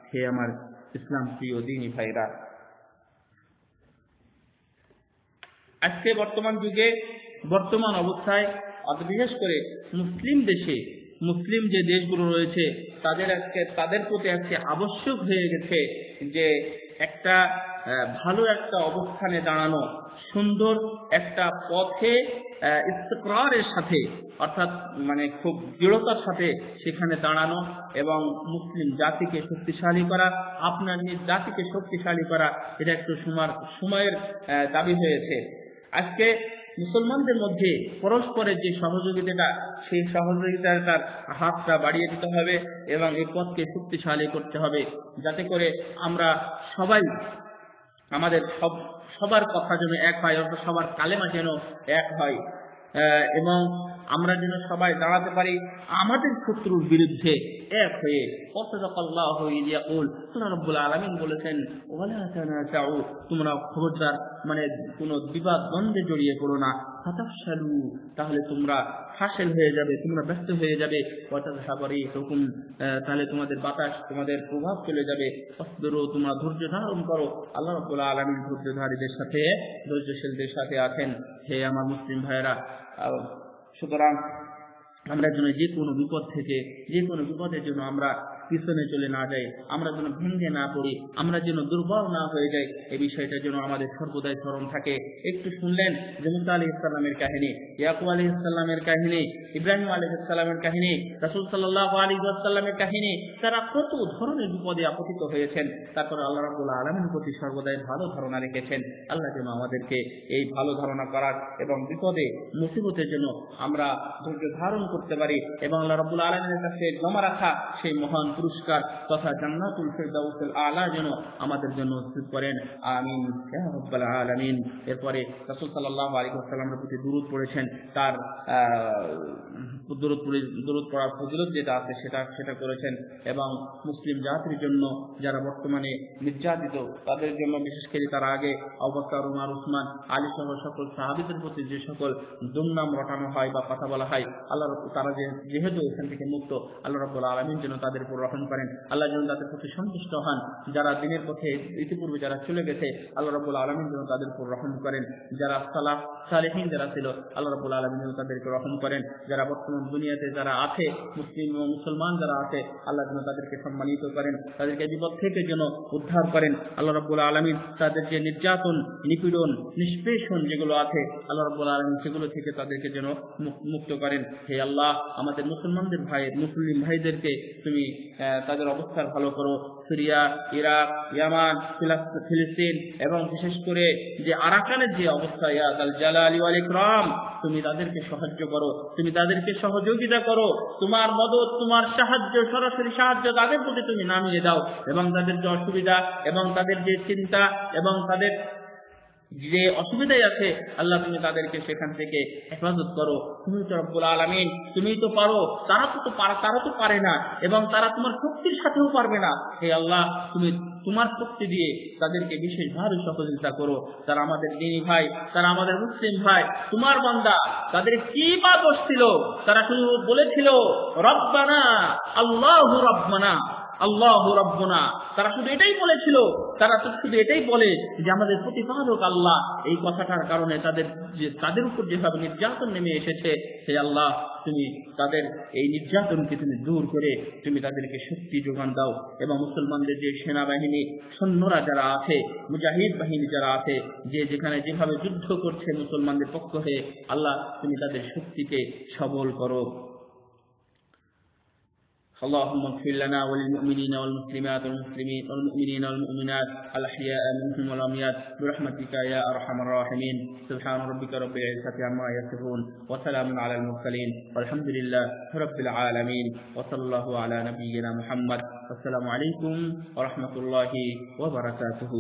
হে আমার ইসলাম প্রিয় দ্বীনি ভাইরা, আজকে বর্তমান যুগে, বর্তমান অবস্থায়, বিশেষ করে মুসলিম দেশে, মুসলিম যে দেশগুলো রয়েছে তাদের প্রতি আজকে আবশ্যক হয়ে গেছে যে একটা ভালো একটা অবস্থানে দাঁড়ানো, সুন্দর একটা পথে ইস্তিকরারের সাথে, অর্থাৎ মানে খুব দৃঢ়তার সাথে সেখানে দাঁড়ানো এবং মুসলিম জাতিকে শক্তিশালী করা, আপনার নিজ জাতিকে শক্তিশালী করা, এটা একটু সময়ের দাবি হয়েছে। আজকে মুসলমানদের মধ্যে পরস্পরের যে সহযোগিতাটা, সেই সহযোগিতাটার হাতটা বাড়িয়ে দিতে হবে এবং এই পথকে শক্তিশালী করতে হবে, যাতে করে আমরা সবাই, আমাদের সবার কথা যেন এক হয়, অর্থাৎ সবার কালেমা যেন এক হয়, এবং আমরা যেন সবাই দাঁড়াতে পারি আমাদের শত্রুর বিরুদ্ধে এক হয়ে। ওয়াসাদাকাল্লাহু ইয ইয়াকুল, সুবহান রাব্বুল আলামিন বলেছেন, ওয়ালা তানাসাউ, তোমরা খবরদার মানে কোনো বিবাদ দ্বন্দ্বে জড়িয়ে পড়ো না, ফাতাফশালু, তাহলে তোমরা ফাশিল হয়ে যাবে, তোমরা ব্যস্ত হয়ে যাবে, ওয়াতাযহাবারি হুকুম, তাহলে তোমাদের বাতাস, তোমাদের প্রভাব চলে যাবে, ফাসবিরু, তোমরা ধৈর্য ধারণ করো। আল্লাহ রাব্বুল আলামিন ধৈর্যধারীদের সাথে, ধৈর্যশীলদের সাথে আছেন। হে আমার মুসলিম ভাইয়েরা, সুতরাং আমরা যেন যে কোনো বিপদ থেকে, যে কোনো বিপদের জন্য আমরা পিছনে চলে না যাই, আমরা যেন ভেঙে না পড়ি, আমরা যেন দুর্বল না হয়ে যাই, এই বিষয়টা যেন আমাদের সর্বদাই স্মরণ থাকে। একটু শুনলেন যে মুসা আলাইহিস সালামের কাহিনী, ইয়াকুব আলাইহিস সালামের কাহিনী, ইব্রাহিম আলাইহিস সালামের কাহিনী, রাসূল সাল্লাল্লাহু আলাইহি ওয়াসাল্লামের কাহিনী, তারা কত ধরনের বিপদে আপতিত হয়েছেন, তারপরে আল্লাহ রাব্বুল আলামিনের প্রতি সর্বদাই ভালো ধারণা রেখেছেন। আল্লাহ যেন আমাদেরকে এই ভালো ধারণা করার এবং বিপদে মুসিবতের জন্য আমরা ধৈর্য ধারণ করতে পারি এবং আল্লাহ রাব্বুল আলামিনের কাছে জমা রাখা সেই মহান পুরস্কার তথা জান্নাতুল ফিরদাউসুল আলা যেন আমাদের জন্য নসিব করেন। আমিন ইয়া রাব্বাল আলামিন। এরপরে রাসূল সাল্লাল্লাহু আলাইহি ওয়াসাল্লামের প্রতি দুরূদ পড়েছেন, তার দুরূদ পড়ার ফজিলত যেটা আছে সেটা করেছেন এবং মুসলিম জাতির জন্য যারা বর্তমানে নির্যাতিত তাদের জন্য, বিশেষ করে তার আগে আবু বকর, ওমর, উসমান, আলী সহ সকল সাহাবীদের প্রতি যে সকল দুর্নাম রটানো হয় বা কথা বলা হয়, আল্লাহ তারা যেহেতু এখান থেকে মুক্ত, আল্লাহ রাব্বুল আলামিন যেন তাদের উপর রহম করেন, আল্লাহ যেন তাদের প্রতি সন্তুষ্ট হন। যারা দিনের পথে ইতিপূর্বে যারা চলে গেছে, আল্লাহ রাব্বুল আলামিন যেন তাদের উপর রহম করেন। যারা সালাফ সালেহিন যারা ছিল, আল্লাহ রাব্বুল আলামিন যেন তাদেরকে রহম করেন। যারা বর্তমান দুনিয়াতে যারা আছে, মুসলিম ও মুসলমান যারা আছে, আল্লাহ যেন তাদেরকে সম্মানিত করেন, তাদেরকে বিপদ থেকে যেন উদ্ধার করেন। আল্লাহ রাব্বুল আলামিন তাদের যে নির্যাতন, নিপীড়ন, নিষ্পেষণ যেগুলো আছে, আল্লাহ রাব্বুল আলামিন সেগুলো থেকে তাদেরকে যেন মুক্ত করেন। হে আল্লাহ, আমাদের মুসলমানদের মুসলিম ভাইদেরকে তুমি তাদের অবস্থার ভালো করো। সিরিয়া, ইরাক, ইয়ামান, ফিলিস্তিন এবং বিশেষ করে যে আরাকানের যে অবস্থা, ইয়া যাল জালালি ওয়াল ইকরাম, তুমি তাদেরকে সাহায্য করো, তুমি তাদেরকে সহযোগিতা করো, তোমার মদদ, তোমার সাহায্য, সরাসরি সাহায্য তাদের প্রতি তুমি নামিয়ে দাও এবং তাদের যে অসুবিধা এবং তাদের যে চিন্তা এবং তাদের যে অসুবিধাই আছে, আল্লাহ তুমি তাদেরকে সেখান থেকে হেফাজত করো। তুমি তো রব্বুল আলামিন, তুমি তো পারো, তারা তো পারে না এবং তারা তোমার শক্তির সাথেও পারবে না। হে আল্লাহ, তুমি তোমার শক্তি দিয়ে তাদেরকে বিশেষভাবে সহযোগিতা করো। তারা আমাদের দ্বীনি ভাই, তারা আমাদের মুসলিম ভাই, তোমার বান্দা, তাদের কি বা দোষ ছিল? তারা শুধু বলেছিল রব্বানা আল্লাহু রাব্বানা, আল্লাহু রাব্বুনা, তারা শুধু এটাই বলেছিল, তারা তো শুধু এটাই বলে যে আমাদের প্রতিপালক আল্লাহ। এই কথাটার কারণে তাদের উপর যেভাবে নির্যাতন নেমে এসেছে, হে আল্লাহ তুমি তাদের এই নির্যাতনকে তুমি দূর করে তুমি তাদেরকে শক্তি যোগান দাও, এবং মুসলমানদের যে সেনাবাহিনী সৈন্যরা যারা আছে, মুজাহিদ বাহিনী যারা আছে, যে যেখানে যেভাবে যুদ্ধ করছে মুসলমানদের পক্ষ হয়ে, আল্লাহ তুমি তাদের শক্তিকে সবল করো। اللهم اغفر لنا وللمؤمنين والمسلمات والمسلمين والمؤمنين والمؤمنات الأحياء منهم والأموات برحمتك يا أرحم الراحمين. سبحان ربك رب العزة عما يصفون وسلام على المرسلين والحمد لله رب العالمين وصلى الله على نبينا محمد. والسلام عليكم ورحمة الله وبركاته.